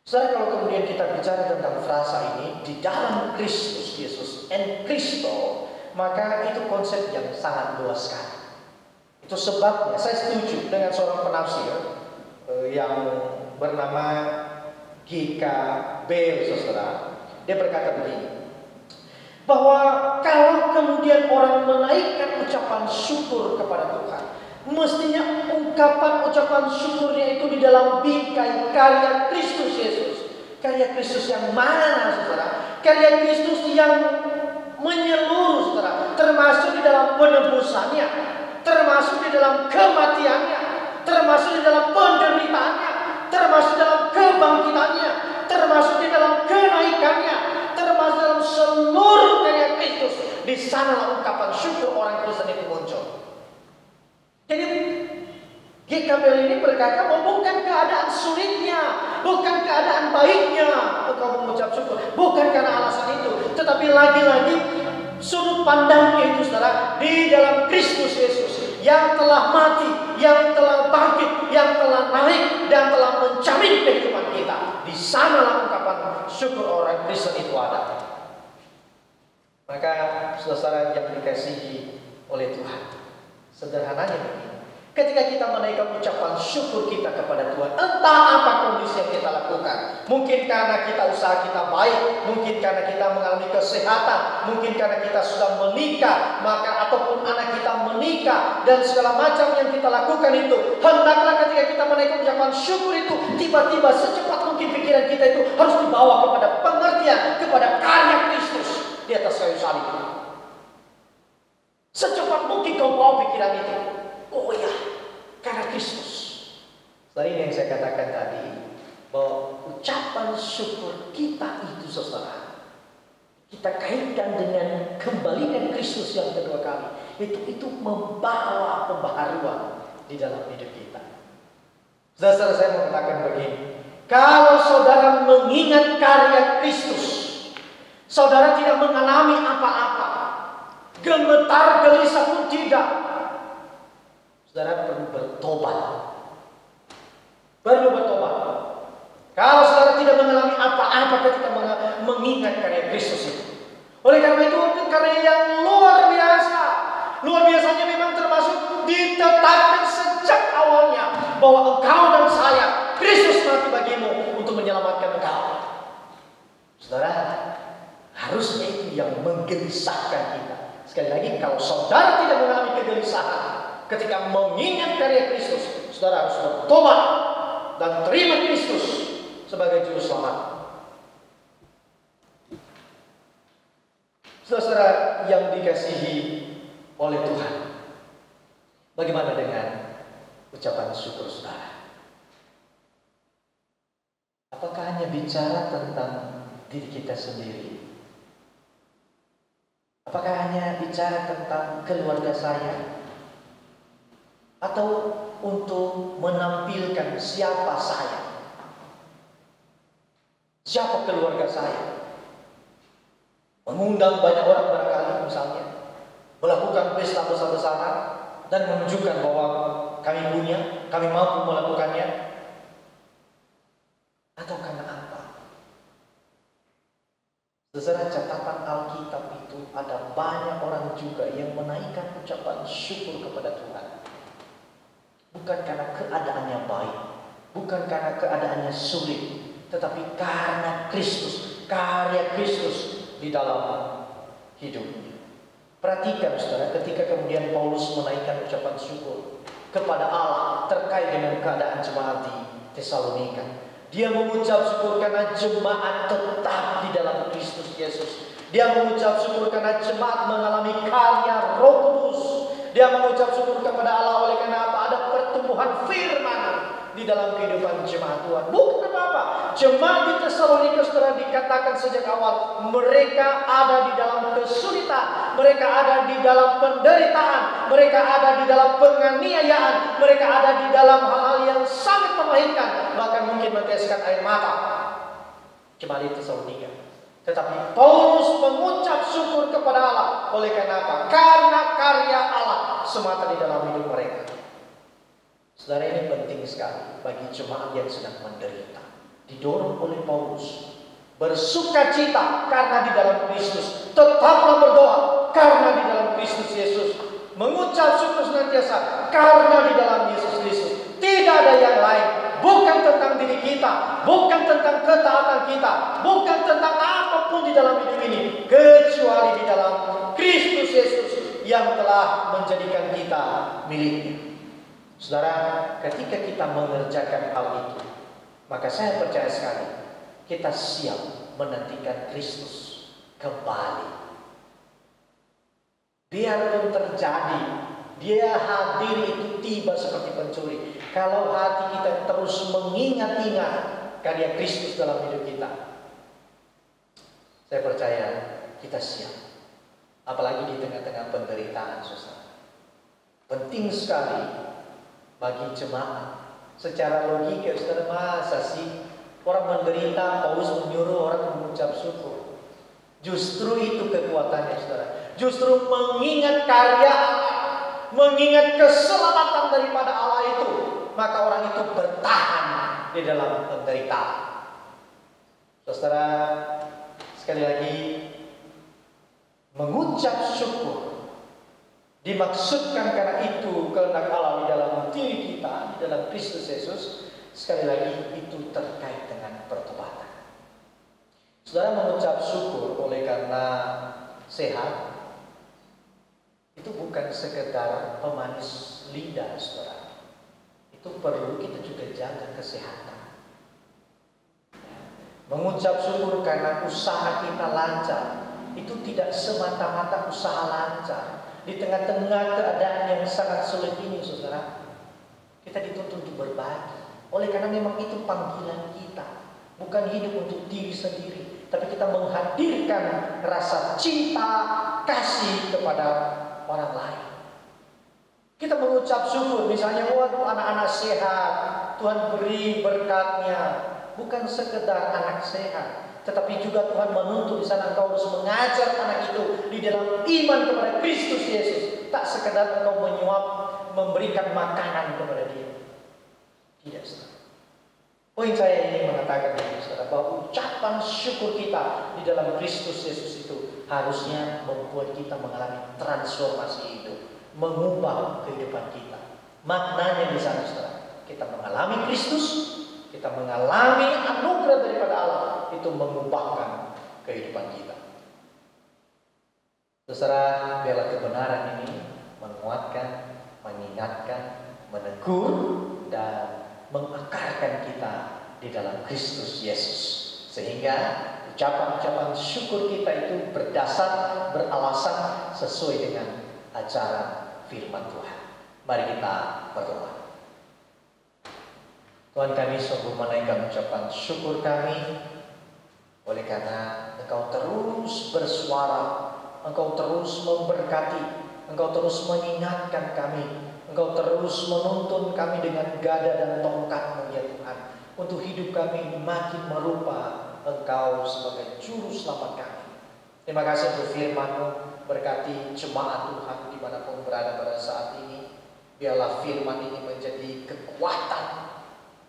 Saudara, kalau kemudian kita bicara tentang frasa ini, di dalam Kristus Yesus, en Kristo, maka itu konsep yang sangat luas sekali. Itu sebabnya saya setuju dengan seorang penafsir yang bernama G.K. Bale, saudara. Dia berkata begini, bahwa kalau kemudian orang menaikkan ucapan syukur kepada Tuhan, mestinya ungkapan ucapan syukurnya itu di dalam bingkai karya Kristus Yesus. Karya Kristus yang mana, saudara? Karya Kristus yang menyeluruh, saudara, termasuk di dalam penebusannya, termasuk di dalam kematiannya, termasuk di dalam penderitaannya, termasuk dalam kebangkitannya, termasuk di dalam kenaikannya, termasuk dalam seluruh karya Kristus. Di sanalah ungkapan syukur orang Kristen itu muncul. Jadi GKBL ini berkata bahwa bukan keadaan sulitnya, bukan keadaan baiknya engkau mengucap syukur, bukan karena alasan itu, tetapi lagi-lagi sudut pandangnya itu, saudara, di dalam Kristus Yesus yang telah mati, yang telah bangkit, yang telah naik dan telah menjamin kehidupan kita. Di sanalah ungkapan syukur orang Kristen itu ada. Maka saudara yang dikasihi oleh Tuhan, sederhananya begini. Ketika kita menaikkan ucapan syukur kita kepada Tuhan, entah apa kondisi yang kita lakukan, mungkin karena kita usaha kita baik, mungkin karena kita mengalami kesehatan, mungkin karena kita sudah menikah, maka ataupun anak kita menikah dan segala macam yang kita lakukan itu, hendaklah ketika kita menaikkan ucapan syukur itu, tiba-tiba secepat mungkin pikiran kita itu harus dibawa kepada pengertian, kepada karya Kristus di atas kayu salib. Secepat mungkin kau bawa pikiran itu. Oh ya, karena Kristus. Dari yang saya katakan tadi, bahwa ucapan syukur kita itu, saudara, kita kaitkan dengan kembalikan Kristus yang kedua kali. Itu membawa pembaharuan di dalam hidup kita. Saudara, saya mau katakan begini, kalau saudara mengingat karya Kristus, saudara tidak mengalami apa-apa, gemetar gelisah pun tidak. Saudara perlu bertobat. Perlu bertobat. Kalau saudara tidak mengalami apa-apa ketika mengingat karya Kristus itu. Oleh karena itu karya yang luar biasa. Luar biasanya memang termasuk ditetapkan sejak awalnya bahwa engkau dan saya, Kristus mati bagimu untuk menyelamatkan engkau. Saudara, harusnya itu yang menggelisahkan kita. Sekali lagi, kalau saudara tidak mengalami kegelisahan ketika mengingat karya Kristus, saudara harus bertobat dan terima Kristus sebagai juru selamat. Saudara yang dikasihi oleh Tuhan, bagaimana dengan ucapan syukur saudara? Apakah hanya bicara tentang diri kita sendiri? Apakah hanya bicara tentang keluarga saya? Atau untuk menampilkan siapa saya? Siapa keluarga saya? Mengundang banyak orang barangkali misalnya, melakukan pesta besar-besaran dan menunjukkan bahwa kami mampu melakukannya. Atau karena apa? Saudara, catatan Alkitab itu ada banyak orang juga yang menaikkan ucapan syukur kepada Tuhan. Bukan karena keadaannya baik, bukan karena keadaannya sulit, tetapi karena Kristus, karya Kristus di dalam hidupnya. Perhatikan saudara, ketika kemudian Paulus menaikkan ucapan syukur kepada Allah terkait dengan keadaan jemaat di Tesalonika, dia mengucap syukur karena jemaat tetap di dalam Kristus Yesus. Dia mengucap syukur karena jemaat mengalami karya Roh Kudus. Dia mengucap syukur kepada Allah oleh karena apa? Ada pertumbuhan firman di dalam kehidupan jemaat Tuhan. Bukan apa-apa. Jemaat di Tesalonika saudara dikatakan sejak awal, mereka ada di dalam kesulitan, mereka ada di dalam penderitaan, mereka ada di dalam penganiayaan, mereka ada di dalam hal-hal yang sangat memahitkan, bahkan mungkin meneteskan air mata. Jemaat di Tesalonika. Tetapi Paulus mengucap syukur kepada Allah. Oleh karena apa? Karena karya Allah semata di dalam hidup mereka. Saudara, ini penting sekali bagi jemaat yang sedang menderita. Didorong oleh Paulus, bersukacita karena di dalam Kristus. Tetaplah berdoa karena di dalam Kristus Yesus. Mengucap syukur senantiasa karena di dalam Yesus Kristus. Tidak ada yang lain. Bukan tentang diri kita, bukan tentang ketaatan kita, bukan tentang apapun di dalam hidup ini, kecuali di dalam Kristus Yesus yang telah menjadikan kita miliknya. Saudara, ketika kita mengerjakan hal itu, maka saya percaya sekali kita siap menantikan Kristus kembali. Biarpun terjadi, Dia hadir itu tiba seperti pencuri. Kalau hati kita terus mengingat-ingat karya Kristus dalam hidup kita, saya percaya kita siap. Apalagi di tengah-tengah penderitaan, saudara. Penting sekali bagi jemaat. Secara logika, saudara, masa sih orang menderita, Paulus menyuruh orang mengucap syukur? Justru itu kekuatannya, saudara. Justru mengingat karya Allah, mengingat keselamatan daripada Allah itu, maka orang itu bertahan di dalam penderitaan. Saudara, sekali lagi, mengucap syukur dimaksudkan karena itu kehendak Allah di dalam diri kita, di dalam Kristus Yesus. Sekali lagi, itu terkait dengan pertobatan. Saudara, mengucap syukur oleh karena sehat itu bukan sekedar pemanis lidah, saudara. Itu perlu kita juga jaga kesehatan. Mengucap syukur karena usaha kita lancar, itu tidak semata-mata usaha lancar. Di tengah-tengah keadaan yang sangat sulit ini, saudara, kita dituntut untuk berbagi. Oleh karena memang itu panggilan kita, bukan hidup untuk diri sendiri, tapi kita menghadirkan rasa cinta, kasih kepada orang lain. Kita mengucap syukur, misalnya, waduh, anak-anak sehat, Tuhan beri berkatnya. Bukan sekedar anak sehat, tetapi juga Tuhan menuntut di sana engkau harus mengajar anak itu di dalam iman kepada Kristus Yesus. Tak sekedar engkau menyuap, memberikan makanan kepada dia. Tidak, saudara. Poin saya ini mengatakan ini, saudara, bahwa ucapan syukur kita di dalam Kristus Yesus itu harusnya membuat kita mengalami transformasi hidup, mengubah kehidupan kita. Maknanya di sana, saudara, kita mengalami Kristus, kita mengalami anugerah daripada Allah, itu mengubahkan kehidupan kita. Saudara, biarlah kebenaran ini menguatkan, mengingatkan, menegur, dan mengakarkan kita di dalam Kristus Yesus. Sehingga ucapan-ucapan syukur kita itu berdasar, beralasan sesuai dengan ajaran firman Tuhan. Mari kita berdoa. Tuhan, kami sungguh menaikkan ucapan syukur kami oleh karena Engkau terus bersuara, Engkau terus memberkati, Engkau terus mengingatkan kami, Engkau terus menuntun kami dengan gada dan tongkat-Mu, ya Tuhan, untuk hidup kami makin merupa Engkau sebagai juru selamat kami. Terima kasih untuk firman-Mu. Berkati jemaat Tuhan dimanapun berada pada saat ini. Biarlah firman ini menjadi kekuatan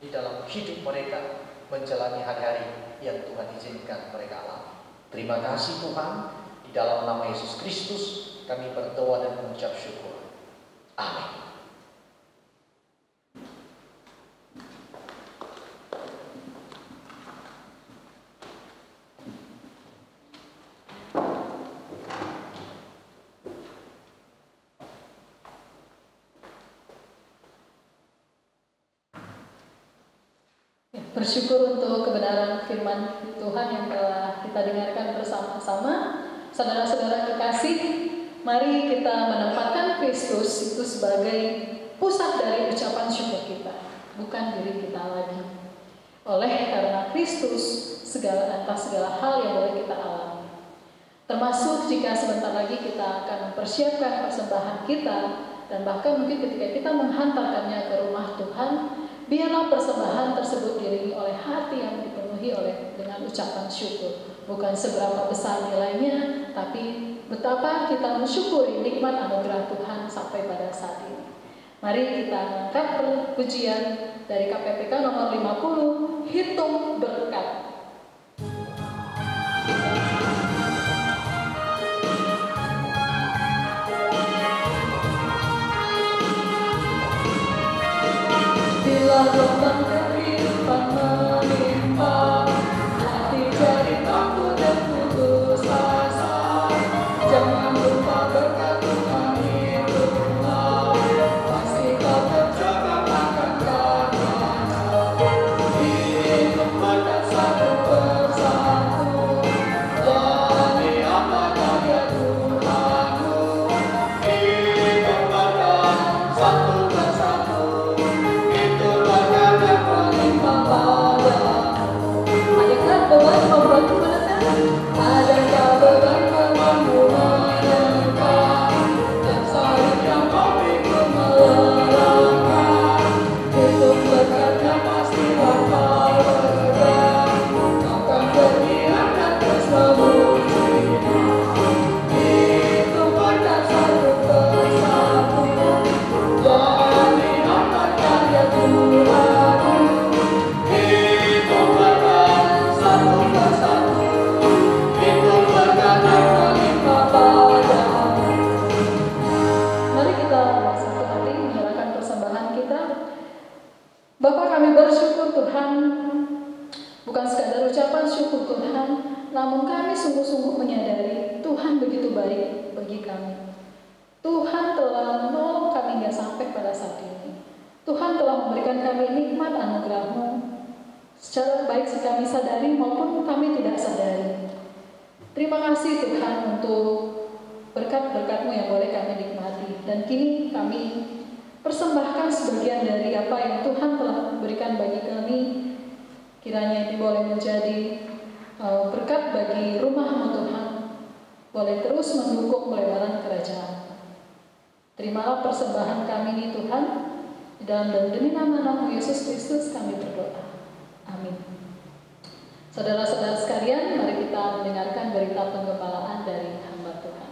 di dalam hidup mereka menjalani hari-hari yang Tuhan izinkan mereka alami. Terima kasih Tuhan. Di dalam nama Yesus Kristus kami berdoa dan mengucap syukur. Amin. Bersyukur untuk kebenaran firman Tuhan yang telah kita dengarkan bersama-sama. Saudara-saudara kekasih, mari kita menempatkan Kristus itu sebagai pusat dari ucapan syukur kita, bukan diri kita lagi. Oleh karena Kristus, atas segala hal yang boleh kita alami. Termasuk jika sebentar lagi kita akan mempersiapkan persembahan kita, dan bahkan mungkin ketika kita menghantarkannya ke rumah Tuhan, biarlah persembahan tersebut diiringi oleh hati yang dipenuhi dengan ucapan syukur. Bukan seberapa besar nilainya, tapi betapa kita mensyukuri nikmat anugerah Tuhan sampai pada saat ini. Mari kita angkat pujian dari KPPK nomor 50, Hitung Berkat. Bila gelombang kehidupan menimpa, hati jadi takut dan putus asa. Jangan lupa berkat Tuhan itulah, pasti kau terjaga akan karunia. Hitung berkat satu persatu, jadi apa karya Tuhanmu. Hitung berkat satu persatu, adakah beban membuatmu menekan? Adakah beban membuatmu menekan? Dan salib yang kau pikul melelahkan. Hitung berkatnya pasti bakal lega. Kau kan berkhianat terus memujinya. Hitung berkat satu persatu, jadi apa karya Tuhanmu. Mari kita satu hati menyerahkan persembahan kita. Bapa, kami bersyukur Tuhan, bukan sekadar ucapan syukur Tuhan, namun kami sungguh-sungguh menyadari Tuhan begitu baik bagi kami. Tuhan telah menolong kami hingga sampai pada saat ini. Tuhan telah memberikan kami nikmat anugerah-Mu secara baik kami sadari maupun kami tidak sadari. Terima kasih Tuhan untuk berkat-berkat-Mu yang boleh kami nikmati. Dan kini kami persembahkan sebagian dari apa yang Tuhan telah berikan bagi kami. Kiranya ini boleh menjadi berkat bagi rumah-Mu Tuhan. Boleh terus mendukung pelebaran kerajaan. Terimalah persembahan kami ini Tuhan. Di dalam dan demi nama-Mu Yesus Kristus kami berdoa. Amin. Saudara-saudara sekalian, mari kita mendengarkan berita penggembalaan dari hamba Tuhan.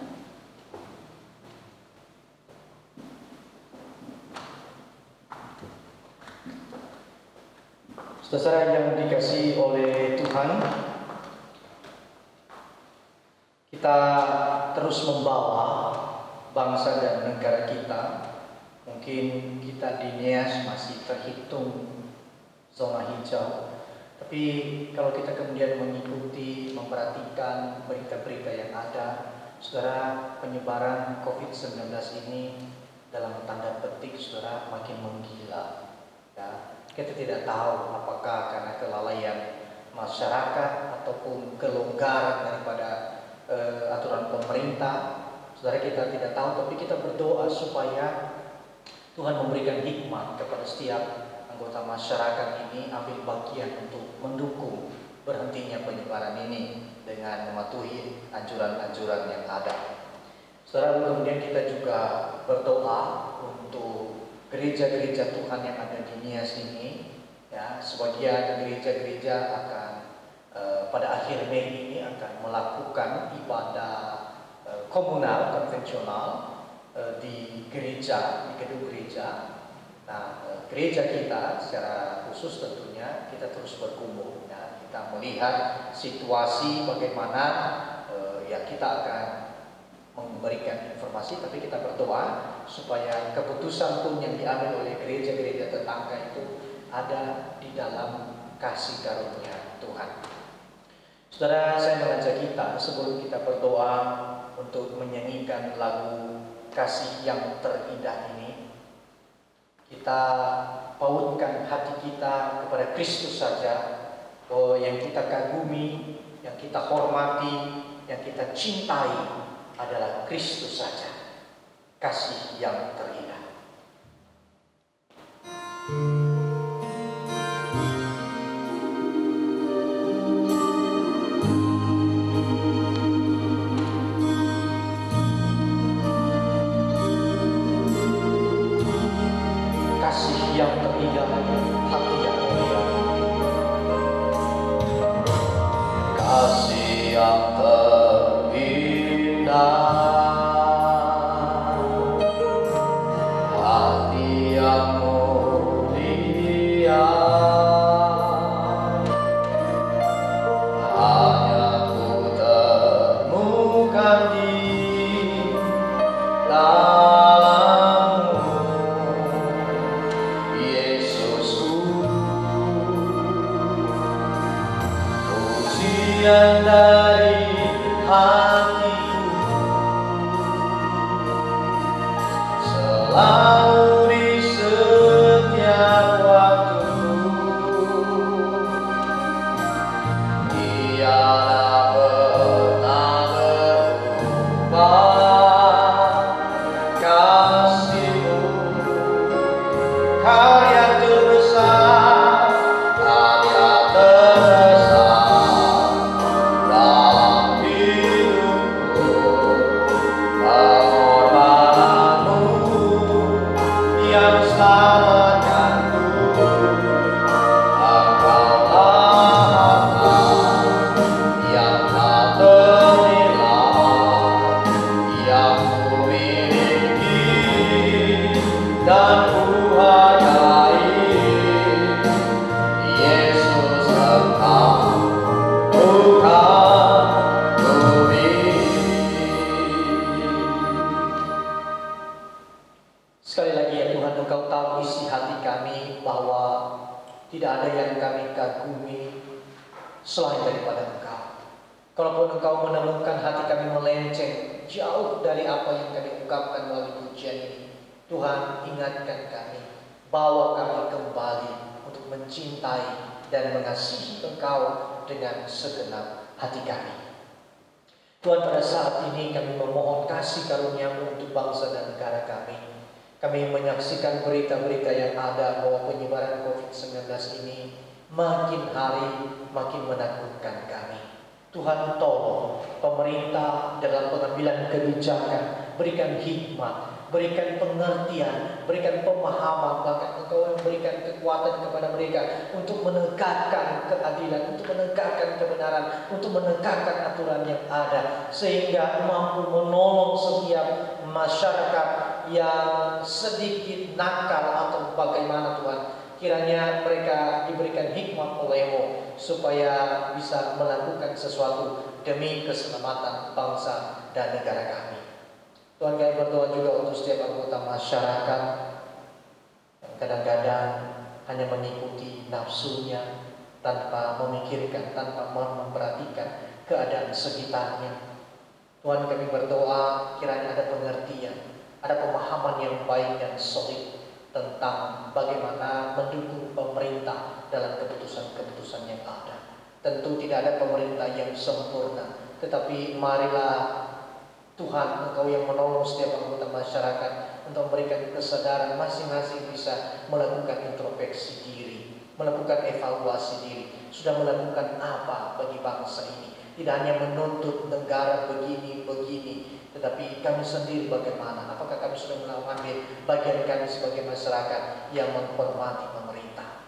Saudara yang dikasihi oleh Tuhan, kita terus membawa bangsa dan negara kita. Mungkin kita di Nias masih terhitung zona hijau, tapi kalau kita kemudian mengikuti, memperhatikan berita-berita yang ada, saudara, penyebaran COVID-19 ini dalam tanda petik, saudara, makin menggila. Ya, kita tidak tahu apakah karena kelalaian masyarakat ataupun kelonggaran daripada aturan pemerintah. Saudara, kita tidak tahu, tapi kita berdoa supaya Tuhan memberikan hikmat kepada setiap anggota masyarakat ini ambil bagian untuk mendukung berhentinya penyebaran ini dengan mematuhi anjuran-anjuran yang ada. Saudara, kemudian kita juga berdoa untuk gereja-gereja Tuhan yang ada di Nias ini. Ya, sebagian gereja-gereja akan pada akhir Mei ini akan melakukan ibadah komunal konvensional di gereja, di gedung gereja. Nah, gereja kita secara khusus tentunya kita terus bergumul. Nah, kita melihat situasi bagaimana, ya kita akan memberikan informasi, tapi kita berdoa supaya keputusan pun yang diambil oleh gereja-gereja tetangga itu ada di dalam kasih karunia Tuhan. Saudara, saya mengajak kita sebelum kita berdoa untuk menyanyikan lagu kasih yang terindah ini, kita pautkan hati kita kepada Kristus saja. Oh, yang kita kagumi, yang kita hormati, yang kita cintai adalah Kristus saja. Kasih yang terindah. Kasih yang terindah, hati yang mulia. Kasih yang terindah, hati yang mulia, hanya ku temukan di dalammu, Yesusku. Pujian dari hatiku selalu di setiap waktu, tiada pernah berubah kasih-Mu. Karya terbesar, karya terbesar dalam hidupku, pengorbananmu yang selamatkanku. Engkaulah Allah yang tak ternilai, yang ku miliki dan ku hargai. Yesus, Engkau bukan bumi. Sekali lagi ya Tuhan, Engkau tahu isi hati kami bahwa tidak ada yang kami kagumi selain daripada Engkau. Kalaupun Engkau menemukan hati kami melenceng jauh dari apa yang kami ungkapkan melalui pujian ini, Tuhan ingatkan kami, bawa kami kembali untuk mencintai dan mengasihi Engkau dengan segenap hati kami. Tuhan, pada saat ini kami memohon kasih karunia-Mu untuk bangsa dan negara kami. Kami menyaksikan berita-berita yang ada bahwa penyebaran COVID-19 ini makin hari makin menakutkan kami. Tuhan, tolong pemerintah dalam pengambilan kebijakan, berikan hikmat, berikan pengertian, berikan pemahaman, bahkan Engkau memberikan kekuatan kepada mereka untuk menegakkan keadilan, untuk menegakkan kebenaran, untuk menegakkan aturan yang ada, sehingga mampu menolong setiap masyarakat yang sedikit nakal atau bagaimana Tuhan. Kiranya mereka diberikan hikmat oleh-Mu supaya bisa melakukan sesuatu demi keselamatan bangsa dan negara kami. Tuhan, kami berdoa juga untuk setiap anggota masyarakat yang kadang-kadang hanya mengikuti nafsunya tanpa memikirkan, tanpa memperhatikan keadaan sekitarnya. Tuhan, kami berdoa kiranya ada pengertian, ada pemahaman yang baik dan solid tentang bagaimana mendukung pemerintah dalam keputusan-keputusan yang ada. Tentu tidak ada pemerintah yang sempurna, tetapi marilah Tuhan, Engkau yang menolong setiap anggota masyarakat untuk memberikan kesadaran masing-masing bisa melakukan introspeksi diri, melakukan evaluasi diri. Sudah melakukan apa bagi bangsa ini? Tidak hanya menuntut negara begini, tetapi kami sendiri bagaimana? Apakah kami sudah mengambil bagian kami sebagai masyarakat yang menghormati pemerintah?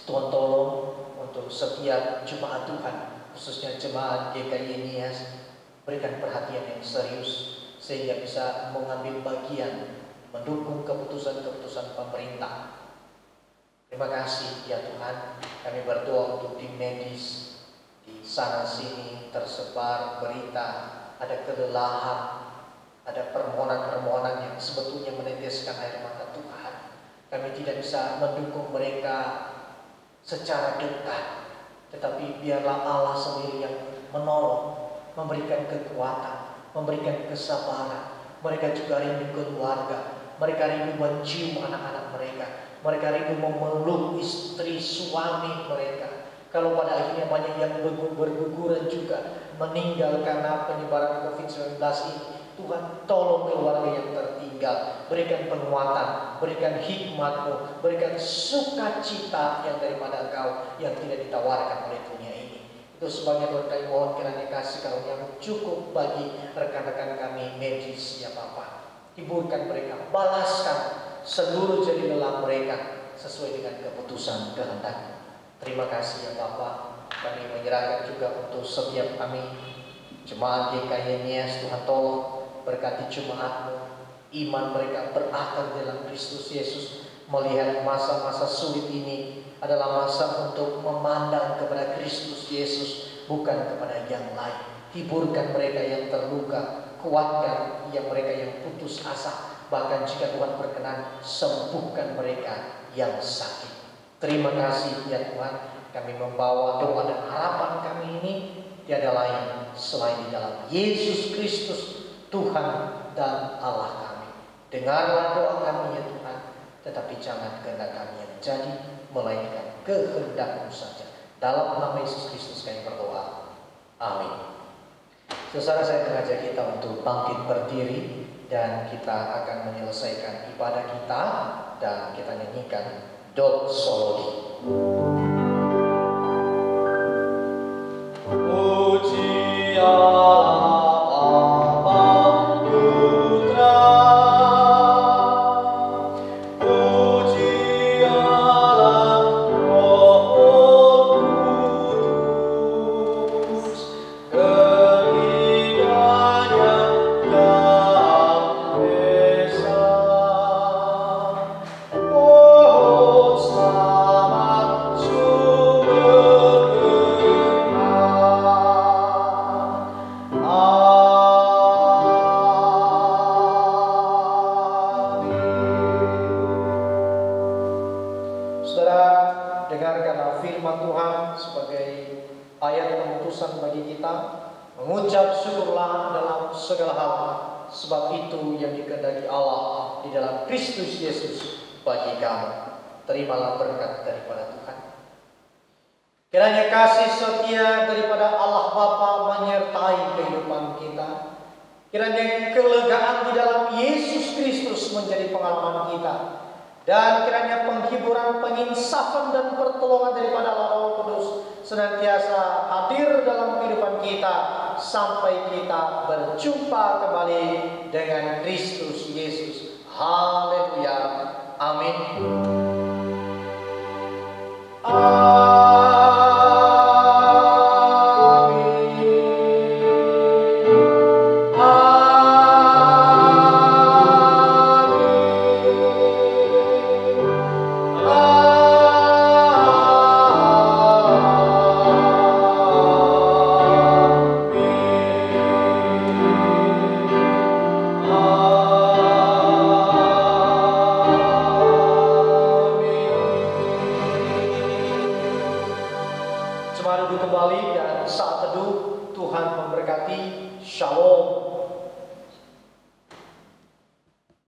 Tuhan, tolong untuk setiap jemaat Tuhan khususnya jemaat GKI Nias, berikan perhatian yang serius sehingga bisa mengambil bagian mendukung keputusan-keputusan pemerintah. Terima kasih ya Tuhan, kami berdoa untuk tim medis di sana sini tersebar berita, ada kelelahan, ada permohonan-permohonan yang sebetulnya meneteskan air mata Tuhan. Kami tidak bisa mendukung mereka secara dekat, tetapi biarlah Allah sendiri yang menolong, memberikan kekuatan, memberikan kesabaran. Mereka juga rindu keluarga, mereka rindu mencium anak-anak mereka, mereka rindu memeluk istri suami mereka. Kalau pada akhirnya banyak yang berguguran juga meninggal karena penyebaran COVID-19 ini, Tuhan tolong keluarga yang tertinggal, berikan penguatan, berikan hikmat-Mu, berikan sukacita yang daripada Engkau yang tidak ditawarkan oleh dunia ini. Itu sebabnya Tuhan kami mohon kiranya kasih karunia-Mu cukup bagi rekan-rekan kami medis ya Bapa. Hiburkan mereka, balaskan seluruh jerih lelah mereka sesuai dengan keputusan kehendak. Terima kasih ya Bapa. Kami menyerahkan juga untuk setiap kami jemaat GKI Nias, Tuhan tolong berkati jemaat-Mu, iman mereka berakar dalam Kristus Yesus, melihat masa-masa sulit ini adalah masa untuk memandang kepada Kristus Yesus, bukan kepada yang lain. Hiburkan mereka yang terluka, kuatkan mereka yang putus asa, bahkan jika Tuhan berkenan, sembuhkan mereka yang sakit. Terima kasih ya Tuhan, kami membawa doa dan harapan kami ini tiada lain selain di dalam Yesus Kristus, Tuhan dan Allah kami. Dengarlah doa kami ya Tuhan, tetapi jangan kehendak kami yang jadi, melainkan kehendak-Mu saja. Dalam nama Yesus Kristus kami berdoa. Amin. Saudara, saya mengajak kita untuk bangkit berdiri dan kita akan menyelesaikan ibadah kita dan kita nyanyikan doksologi. Puji Allah. Mengucap syukurlah dalam segala hal, sebab itu yang dikehendaki Allah di dalam Kristus Yesus bagi kamu. Terimalah berkat daripada Tuhan. Kiranya kasih setia daripada Allah Bapa menyertai kehidupan kita. Kiranya kelegaan di dalam Yesus Kristus menjadi pengalaman kita. Dan kiranya penghiburan, penginsafan dan pertolongan daripada Allah Roh Kudus senantiasa hadir dalam kehidupan kita sampai kita berjumpa kembali dengan Kristus Yesus. Haleluya. Amin.